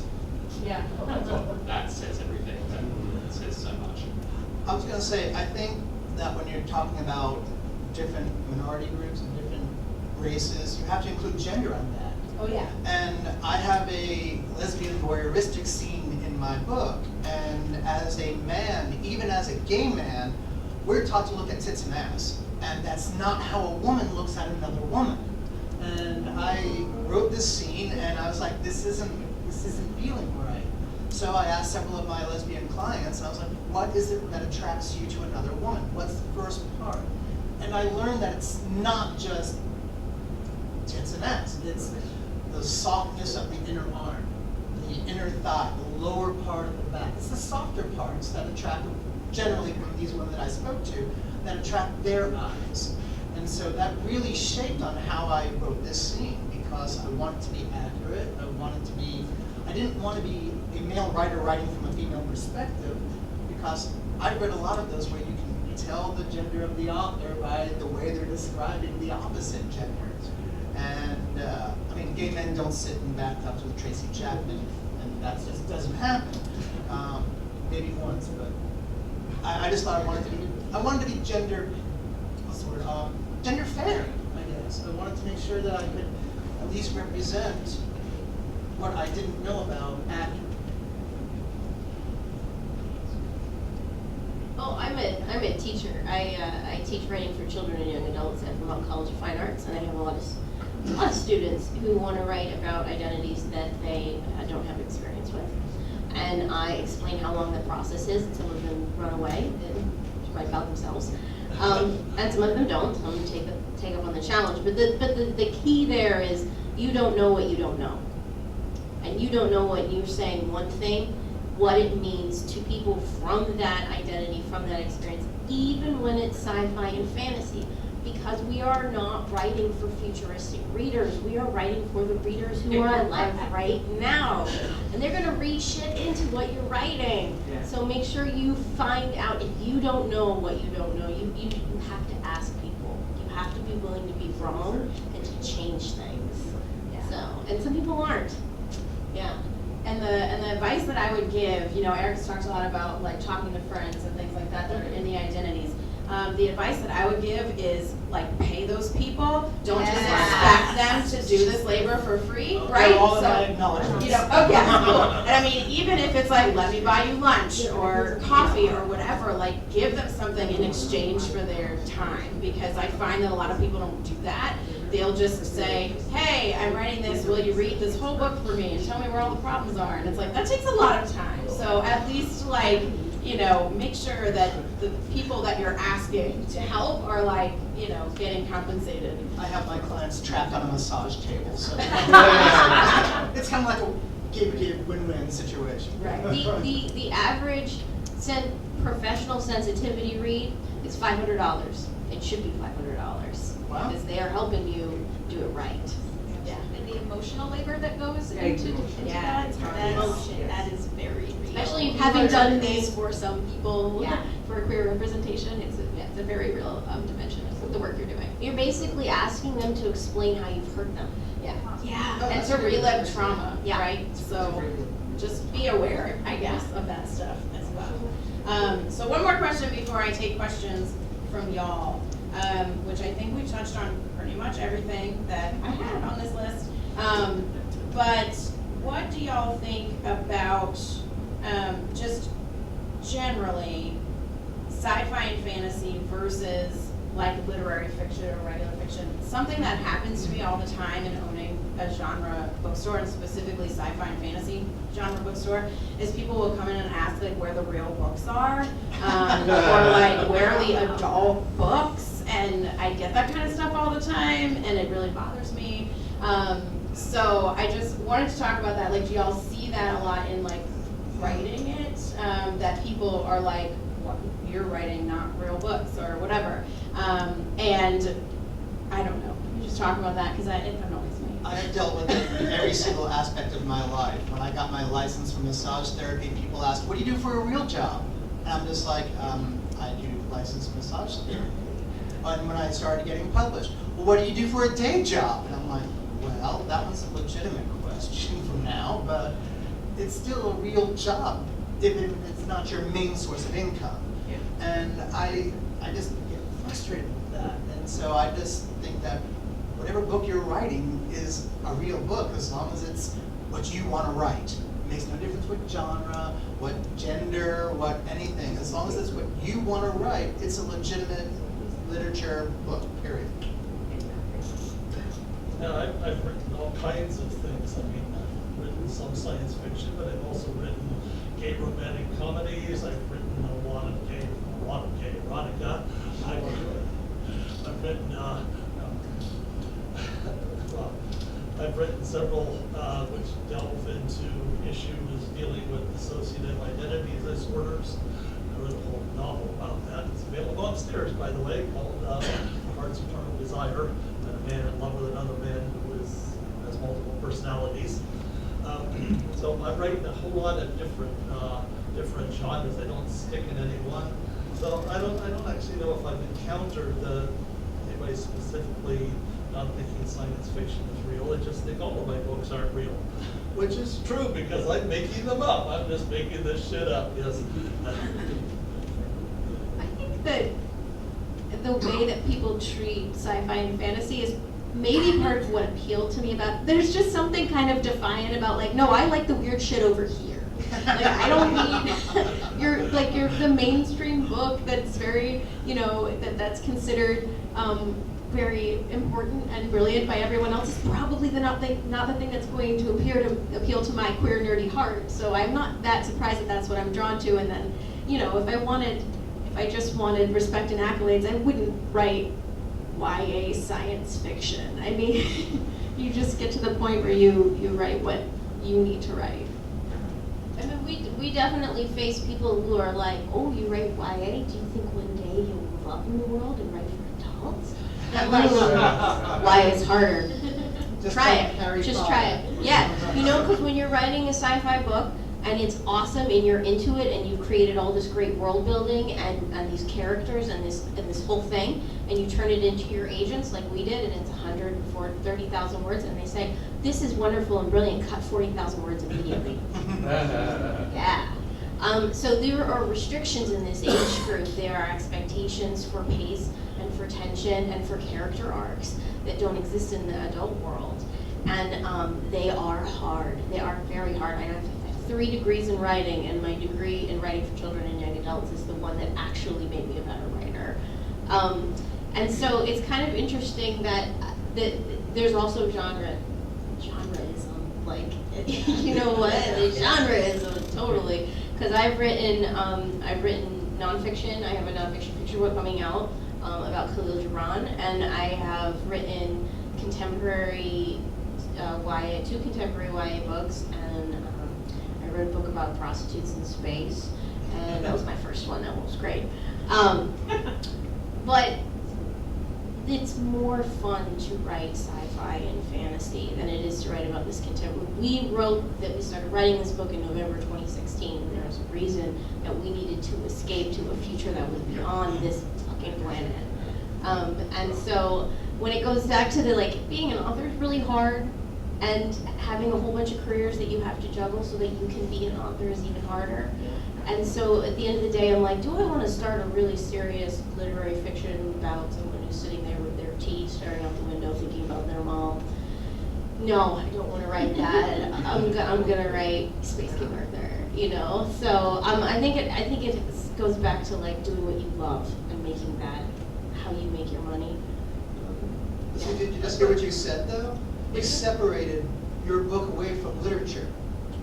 Yeah. That says everything. That says so much. I was going to say, I think that when you're talking about different minority groups and different races, you have to include gender on that. Oh, yeah. And I have a lesbian voyeuristic scene in my book, and as a man, even as a gay man, we're taught to look at tits and ass, and that's not how a woman looks at another woman. And I wrote this scene, and I was like, this isn't feeling right. So I asked several of my lesbian clients, and I was like, what is it that attracts you to another woman? What's the first part? And I learned that it's not just tits and ass. It's the softness of the inner arm, the inner thigh, the lower part of the back. It's the softer parts that attract generally from these women that I spoke to, that attract their eyes. And so that really shaped on how I wrote this scene, because I wanted to be accurate. I didn't want to be a male writer writing from a female perspective, because I've read a lot of those where you can tell the gender of the author by the way they're describing the opposite gender. And I mean, gay men don't sit in bathtubs with Tracy Chapman, and that just doesn't happen. Maybe once, but I just thought I wanted to be gender, what's the word? Gender fair, I guess. I wanted to make sure that I could at least represent what I didn't know about acting. Oh, I'm a teacher. I teach writing for children and young adults at Vermont College of Fine Arts, and I have a lot of students who want to write about identities that they don't have experience with. And I explain how long the process is, and some of them run away and write about themselves. And some of them don't, some of them take up on the challenge. But the key there is you don't know what you don't know. And you don't know what you're saying one thing, what it means to people from that identity, from that experience, even when it's sci-fi and fantasy. Because we are not writing for futuristic readers. We are writing for the readers who are alive right now. And they're gonna read shit into what you're writing. Yeah. So make sure you find out, if you don't know what you don't know, you have to ask people. You have to be willing to be wrong and to change things. Yeah. So, and some people aren't. Yeah. And the advice that I would give, you know, Eric's talked a lot about like talking to friends and things like that are in the identities. The advice that I would give is like pay those people. Don't just expect them to do this labor for free, right? All of So, my acknowledgements. you know, okay, cool. And I mean, even if it's like, let me buy you lunch or coffee or whatever, like give them something in exchange for their time, because I find that a lot of people don't do that. They'll just say, hey, I'm writing this, will you read this whole book for me and tell me where all the problems are? And it's like, that takes a lot of time. So at least like, you know, make sure that the people that you're asking to help are like, you know, getting compensated. I have my clients trapped on a massage table, so it's kind of like a give win-win situation. Right. The average professional sensitivity read is $500. It should be $500. Wow. Because they are helping you do it right. Yeah, and the emotional labor that goes Yeah, into yeah, that is very real. Especially if having you are done doing these this for some people Yeah. for queer representation, it's a very real dimension of the work you're doing. You're basically asking them to explain how you've hurt them. Yeah. Yeah. And to relive trauma, Yeah. right? So just be aware, I guess, of that stuff as well. So one more question before I take questions from y'all, which I think we touched on pretty much everything that I had on this list. But what do y'all think about just generally sci-fi and fantasy versus like literary fiction or regular fiction? Something that happens to me all the time in owning a genre bookstore, and specifically sci-fi and fantasy genre bookstore, is people will come in and ask like where the real books are, or like where are the adult books, and I get that kind of stuff all the time, and it really bothers me. So I just wanted to talk about that. Like, do y'all see that a lot in like writing it? That people are like, what, you're writing not real books or whatever. And I don't know. Can you just talk about that, because it annoys me. I've dealt with it in every single aspect of my life. When I got my license for massage therapy, people asked, what do you do for a real job? And I'm just like, I do licensed massage therapy. And when I started getting published, well, what do you do for a day job? And I'm like, well, that one's a legitimate question for now, but it's still a real job, even if it's not your main source of income. Yeah. And I just get frustrated with that. And so I just think that whatever book you're writing is a real book, as long as it's what you want to write. It makes no difference what genre, what gender, what anything. As long as it's what you want to write, it's a legitimate literature book, period. Yeah, I've written all kinds of things. I mean, I've written some science fiction, but I've also written gay romantic comedies. I've written a lot of gay erotica. I've written, well, I've written several which delve into issues dealing with dissociative identity disorders. I wrote a whole novel about that. It's available upstairs, by the way, called Heart's Eternal Desire, and a man in love with another man who has multiple personalities. So I'm writing a whole lot of different genres. I don't stick in any one. So I don't actually know if I've encountered anybody specifically not thinking science fiction is real. I just think all of my books aren't real, which is true because I'm making them up. I'm just making this shit up. Yes. I think that the way that people treat sci-fi and fantasy is maybe part of what appealed to me about. There's just something kind of defiant about like, no, I like the weird shit over here. Like I don't need you're the mainstream book that's very, that's considered very important and brilliant by everyone else is probably not the thing that's going to appeal to my queer nerdy heart. So I'm not that surprised that that's what I'm drawn to. And then, if I just wanted respect and accolades, I wouldn't write YA science fiction. I mean, you just get to the point where you write what you need to write. I mean, we definitely face people who are like, oh, you write YA? Do you think one day you'll move up in the world and write for adults? And like, YA is harder. Try it. Just try it. Yeah. Because when you're writing a sci-fi book and it's awesome and you're into it and you've created all this great world building and these characters and this whole thing, and you turn it into your agents like we did, and it's 130,000 words, and they say, this is wonderful and brilliant, cut 40,000 words immediately. Yeah. So there are restrictions in this age group. There are expectations for pace and for tension and for character arcs that don't exist in the adult world. And they are hard. They are very hard. I have 3 degrees in writing, and my degree in writing for children and young adults is the one that actually made me a better writer. And so it's kind of interesting that there's also genreism, like, you know what? Genreism, totally. Because I've written nonfiction. I have a nonfiction fiction book coming out about Khalil Gibran, and I have written contemporary YA, 2 contemporary YA books, and I wrote a book about prostitutes in space, and that was my first one. That one was great. But it's more fun to write sci-fi and fantasy than it is to write about this contemporary. We started writing this book in November 2016, and there was a reason that we needed to escape to a future that was beyond this fucking planet. And so when it goes back to being an author is really hard, and having a whole bunch of careers that you have to juggle so that you can be an author is even harder. And so at the end of the day, I'm like, do I want to start a really serious literary fiction about someone who's sitting there with their tea, staring out the window, thinking about their mom? No, I don't want to write that. I'm gonna write Space King Arthur, So I think it goes back to doing what you love and making that how you make your money. So did you just hear what you said though? You separated your book away from literature.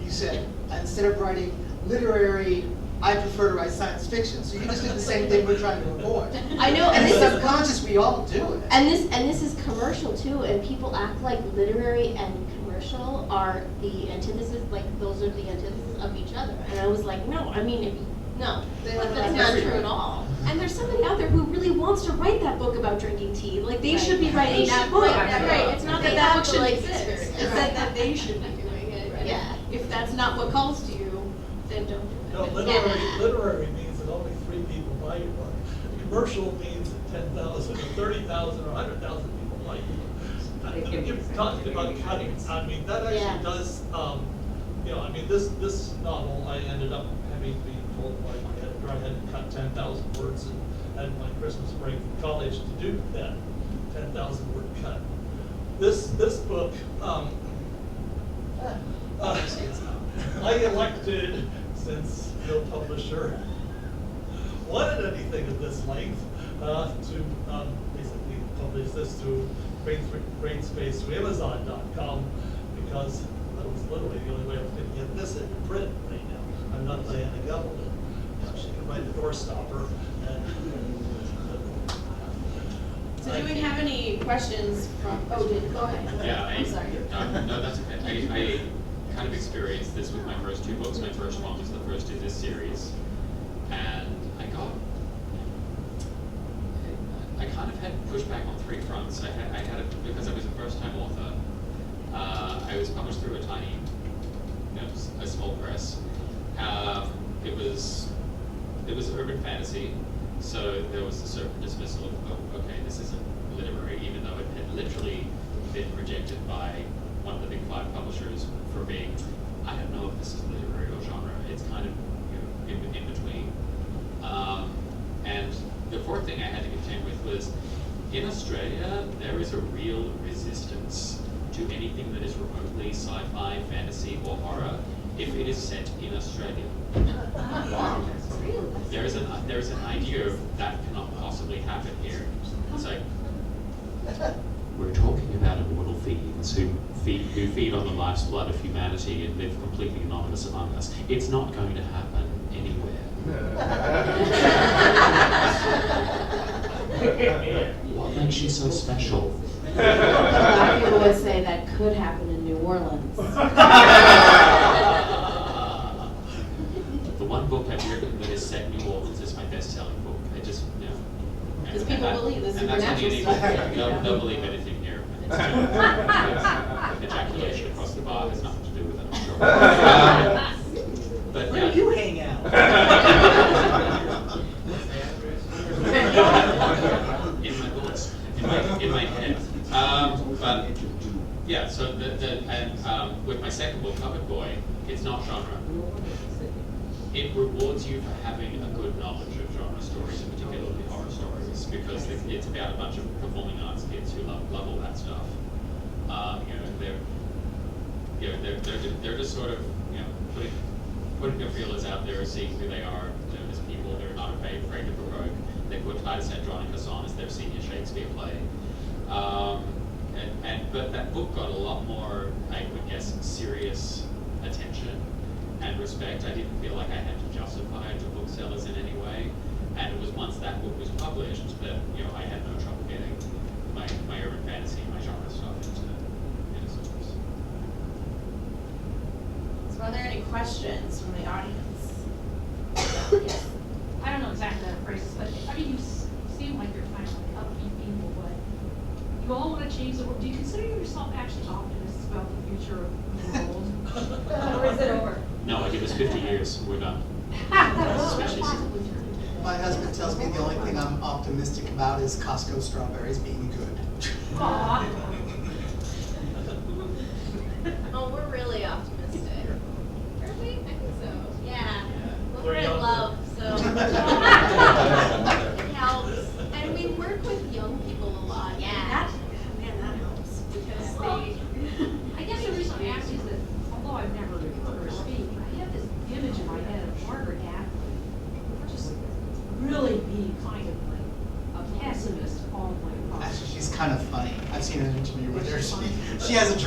You said, instead of writing literary, I prefer to write science fiction. So you just did the same thing we're trying to avoid. I know, and it's subconscious, we all do it. And this is commercial too, and people act like literary and commercial are the antithesis, those are the antithesis of each other. And I was like, no, that's not true at all. And there's somebody out there who really wants to write that book about drinking tea. They should be writing that book. Right. It's not that book should exist. It's that they should be doing it. And yeah. If that's not what calls to you, then don't do it. No, literary means that only 3 people buy your book. Commercial means that 10,000 or 30,000 or 100,000 people buy your book. You're talking about cutting. I mean, that actually does. This novel I ended up having to be told by my editor I had to cut 10,000 words and had my Christmas break from college to do that 10,000 word cut. This book, I elected, since no publisher wanted anything of this length, to basically publish this through brain space through Amazon.com, because that was literally the only way I was going to get this in print right now. I'm not Diana Gabaldon. She can write a doorstopper. So do we have any questions from, go ahead. Yeah, I'm sorry. No, that's okay. I kind of experienced this with my first 2 books. My first one was the first in this series, and pushback on three fronts. I had it because I was a first-time author. I was published through a tiny, a small press. It was urban fantasy, so there was a certain dismissal of, oh, okay, this isn't literary, even though it had literally been rejected by one of the big 5 publishers for being, I don't know if this is literary or genre. It's kind of in between. And the fourth thing I had to contend with was, in Australia, there is a real resistance to anything that is remotely sci-fi, fantasy, or horror if it is set in Australia. There is an idea of that cannot possibly happen here. It's like, we're talking about immortal fiends who feed on the life's blood of humanity and live completely anonymous among us. It's not going to happen anywhere. What makes you so special? A lot of people would say that could happen in New Orleans. The one book I've written that is set in New Orleans is my best-selling book. I just, Because people believe the and that's when you supernatural need, stuff. they'll believe anything here. It's ejaculation across the bar has nothing to do with it, I'm sure. But Where do you hang out? in my books, in my head. But yeah, so with my second book, Puppet Boy, it's not genre. It rewards you for having a good knowledge of genre stories, and particularly horror stories, because it's about a bunch of performing arts kids who love all that stuff. They're just sort of putting their feelers out there, seeing who they are as people. They're not afraid to provoke. They put Titus Andronicus on as their senior Shakespeare play. But that book got a lot more, I would guess, serious attention and respect. I didn't feel like I had to justify it to booksellers in any way. And it was once that book was published that I had no trouble getting my urban fantasy and my genre stuff into stores. So are there any questions from the audience? Yes. I don't know exactly how to phrase this, but I mean, you seem like you're kind of like upbeat people, but you all want to change the world. Do you consider yourself actually optimists about the future of the world? Or is it over? No, like it was 50 years, we're done. Especially My husband tells me the only thing I'm optimistic about is Costco strawberries being good. Aw. Oh, we're really optimistic. Are we? I think so. Yeah. We're We're in young. love, so it helps. And we work with young people a lot. Yeah. Man, that helps because they. I guess the reason I ask is that, although I've never heard her speak, I have this image in my head of Margaret Atwood just really being kind of like a pessimist all the way across. Actually, she's kind of funny. I've seen an interview with her. She has a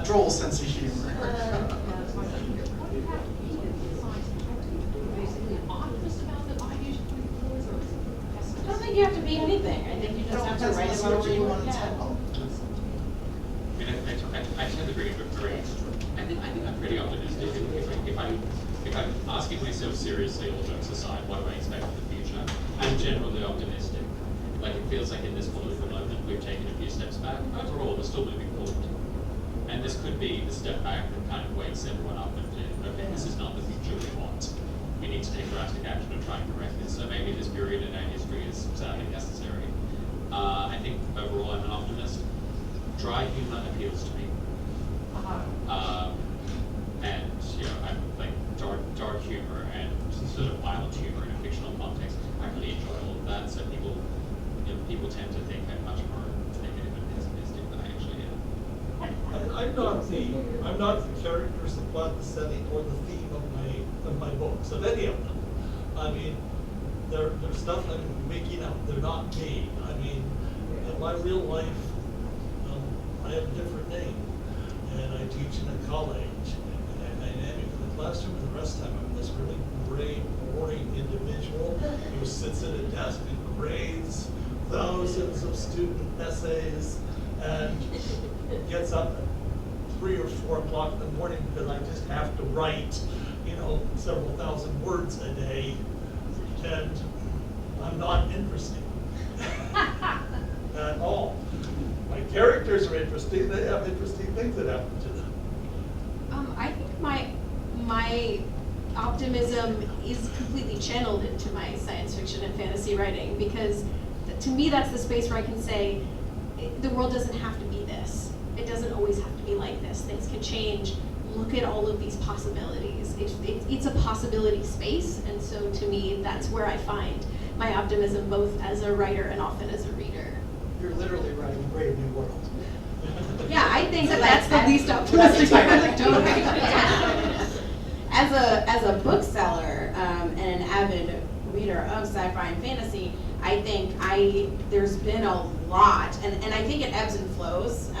droll sense of humor. What do you have to be in science? Basically an optimist about the ideas you put forward, or is it I pessimist? don't think you have to be anything. I think you just have to write about what you want to tell. I mean, I tend to agree with Cori. I think I'm pretty optimistic. If I'm asking myself seriously, all jokes aside, what do I expect for the future? I'm generally optimistic. Like it feels like in this political moment we've taken a few steps back. Overall, we're still moving forward. And this could be the step back that kind of wakes everyone up and okay, this is not the future we want. We need to take drastic action to try and correct this. So maybe this period in our history is sadly necessary. I think overall I'm an optimist. Dry humor appeals to me. And I'm like dark humor and sort of violent humor in a fictional context. I really enjoy all of that. So people tend to think I'm much more negative and pessimistic than I actually am. I'm not the characters, the plot, the setting, or the theme of my books, of any of them. I mean, they're stuff I'm making up. They're not me. I mean, in my real life, I have a different name, and I teach in a college, and I'm dynamic in the classroom, and the rest of the time I'm this really gray, boring individual who sits at a desk and grades thousands of student essays and gets up at 3 or 4 o'clock in the morning because I just have to write, several thousand words a day, and I'm not interesting. at all. My characters are interesting, they have interesting things that happen to them. I think my optimism is completely channeled into my science fiction and fantasy writing, because to me that's the space where I can say the world doesn't have to be this. It doesn't always have to be like this. Things can change. Look at all of these possibilities. It's a possibility space, and so to me that's where I find my optimism, both as a writer and often as a reader. You're literally writing a brave new world. Yeah, I think So that's the like- least optimistic Totally. Yeah. As a bookseller and an avid reader of sci-fi and fantasy, I think there's been a lot, and I think it ebbs and flows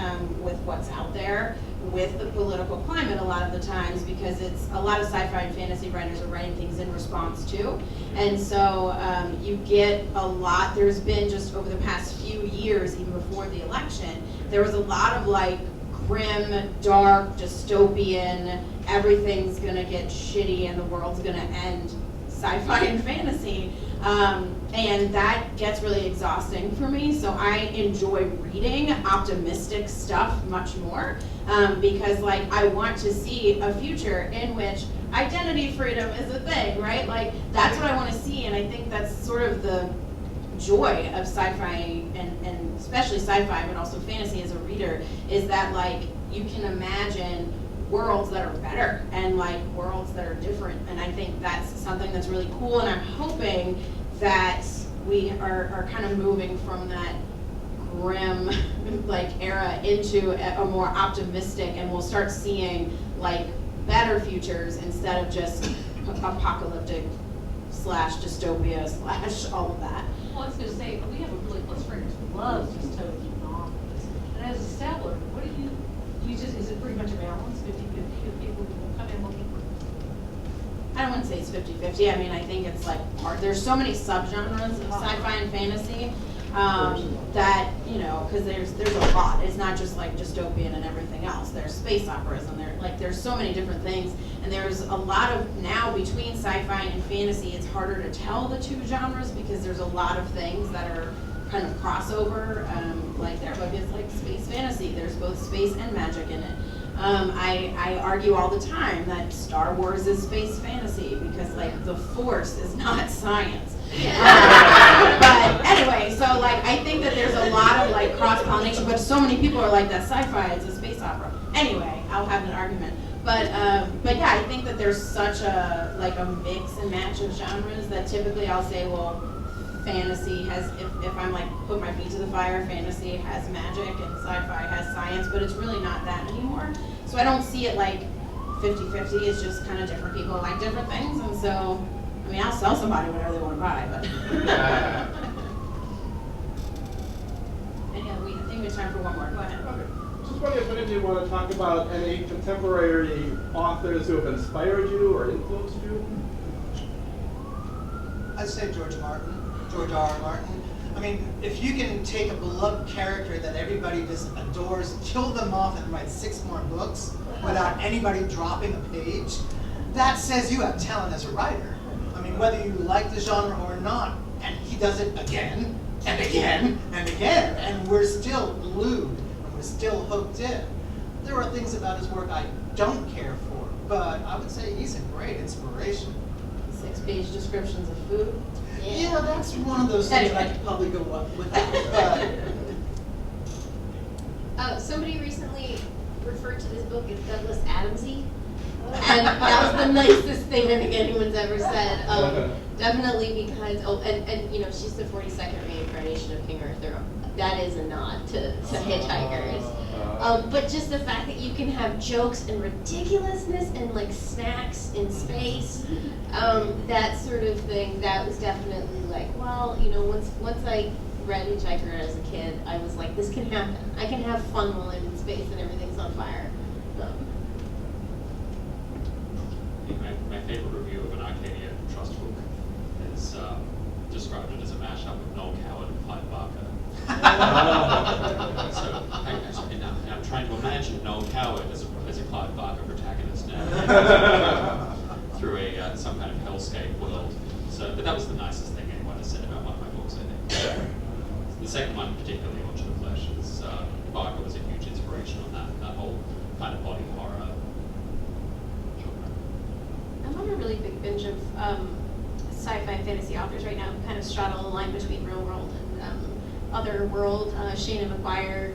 with what's out there, with the political climate a lot of the times, because it's a lot of sci-fi and fantasy writers are writing things in response to, and so you get a lot. There's been, just over the past few years, even before the election, there was a lot of like grim, dark, dystopian, everything's gonna get shitty and the world's gonna end sci-fi and fantasy. And that gets really exhausting for me, so I enjoy reading optimistic stuff much more, because like I want to see a future in which identity freedom is a thing, right? Like that's what I want to see, and I think that's sort of the joy of sci-fi and especially sci-fi, but also fantasy as a reader, is that like you can imagine worlds that are better and like worlds that are different, and I think that's something that's really cool, and I'm hoping that we are kind of moving from that grim like era into a more optimistic, and we'll start seeing like better futures instead of just apocalyptic / dystopia / all of that. Well, I was gonna say, we have a really close friend who loves dystopian novels. And as a seller, what do you just, is it pretty much a balance, 50-50, of people who come in looking for? I don't want to say it's 50-50. I mean, I think it's like there's so many subgenres of sci-fi and fantasy that, you know, because there's a lot. It's not just like dystopian and everything else. There's space operas, and there's so many different things, and there's a lot of, now between sci-fi and fantasy, it's harder to tell the two genres because there's a lot of things that are kind of crossover. Like their book is like space fantasy. There's both space and magic in it. I argue all the time that Star Wars is space fantasy because like the Force is not science. But anyway, so like I think that there's a lot of like cross-pollination, but so many people are like, that's sci-fi, it's a space opera. Anyway, I'll have an argument. But yeah, I think that there's such a mix and match of genres that typically I'll say, well, fantasy has, if I'm like put my feet to the fire, fantasy has magic and sci-fi has science, but it's really not that anymore. So I don't see it like 50-50, it's just kind of different people like different things, and so, I mean, I'll sell somebody whatever they want to buy, but. And yeah, I think we have time for one more, go ahead. Okay. Just wondering if any of you want to talk about any contemporary authors who have inspired you or influenced you? I'd say George R.R. Martin. I mean, if you can take a beloved character that everybody just adores, kill them off and write 6 more books without anybody dropping a page, that says you have talent as a writer. I mean, whether you like the genre or not, and he does it again and again and again, and we're still glued and we're still hooked in. There are things about his work I don't care for, but I would say he's a great inspiration. 6-page descriptions of food. Yeah, that's one of those things that I could probably go up without. Somebody recently referred to this book as Douglas Adamsy, and that was the nicest thing I think anyone's ever said. Definitely because, and you know, she's the 42nd reincarnation of King Arthur. That is a nod to Hitchhikers. But just the fact that you can have jokes and ridiculousness and like snacks in space, that sort of thing, that was definitely like, well, you know, once I read Hitchhiker as a kid, I was like, this can happen. I can have fun while I'm in space and everything's on fire. My favorite review of an Arcadia Trust book is described it as a mashup of Noel Coward and Clive Barker. So I'm trying to imagine Noel Coward as a Clive Barker protagonist now through some kind of hellscape world. So, but that was the nicest thing anyone has said about one of my books, I think. The second one particularly, or of sci-fi and fantasy authors right now who kind of straddle the line between real world and other world. Shana McGuire,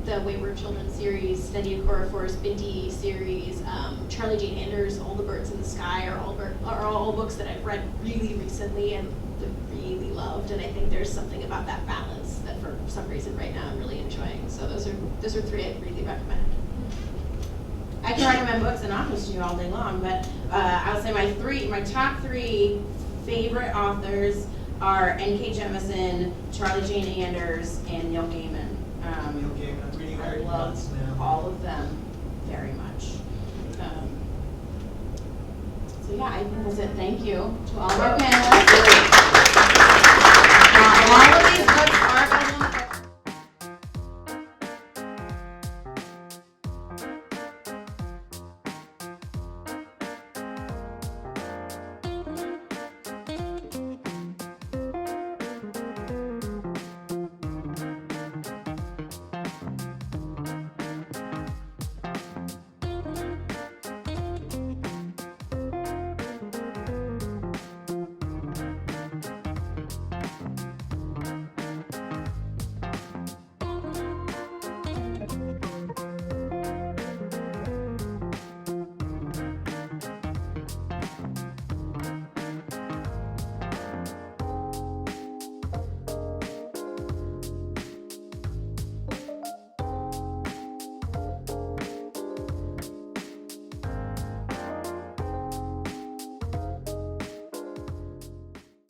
the Wayward Children series, Stendia Corafor's Binti series, Charlie Jane Anders' All the Birds in the Sky are all books that I've read really recently and really loved, and I think there's something about that balance that for some reason right now I'm really enjoying. So those are three I'd really recommend. I can recommend books and authors to you all day long, but I would say my top three favorite authors are N.K. Jemisin, Charlie Jane Anders, and Neil Gaiman. Neil Gaiman, I'm reading I Harry love Potts now. all of them very much. So yeah, I think that's it. Thank you to all of our panelists.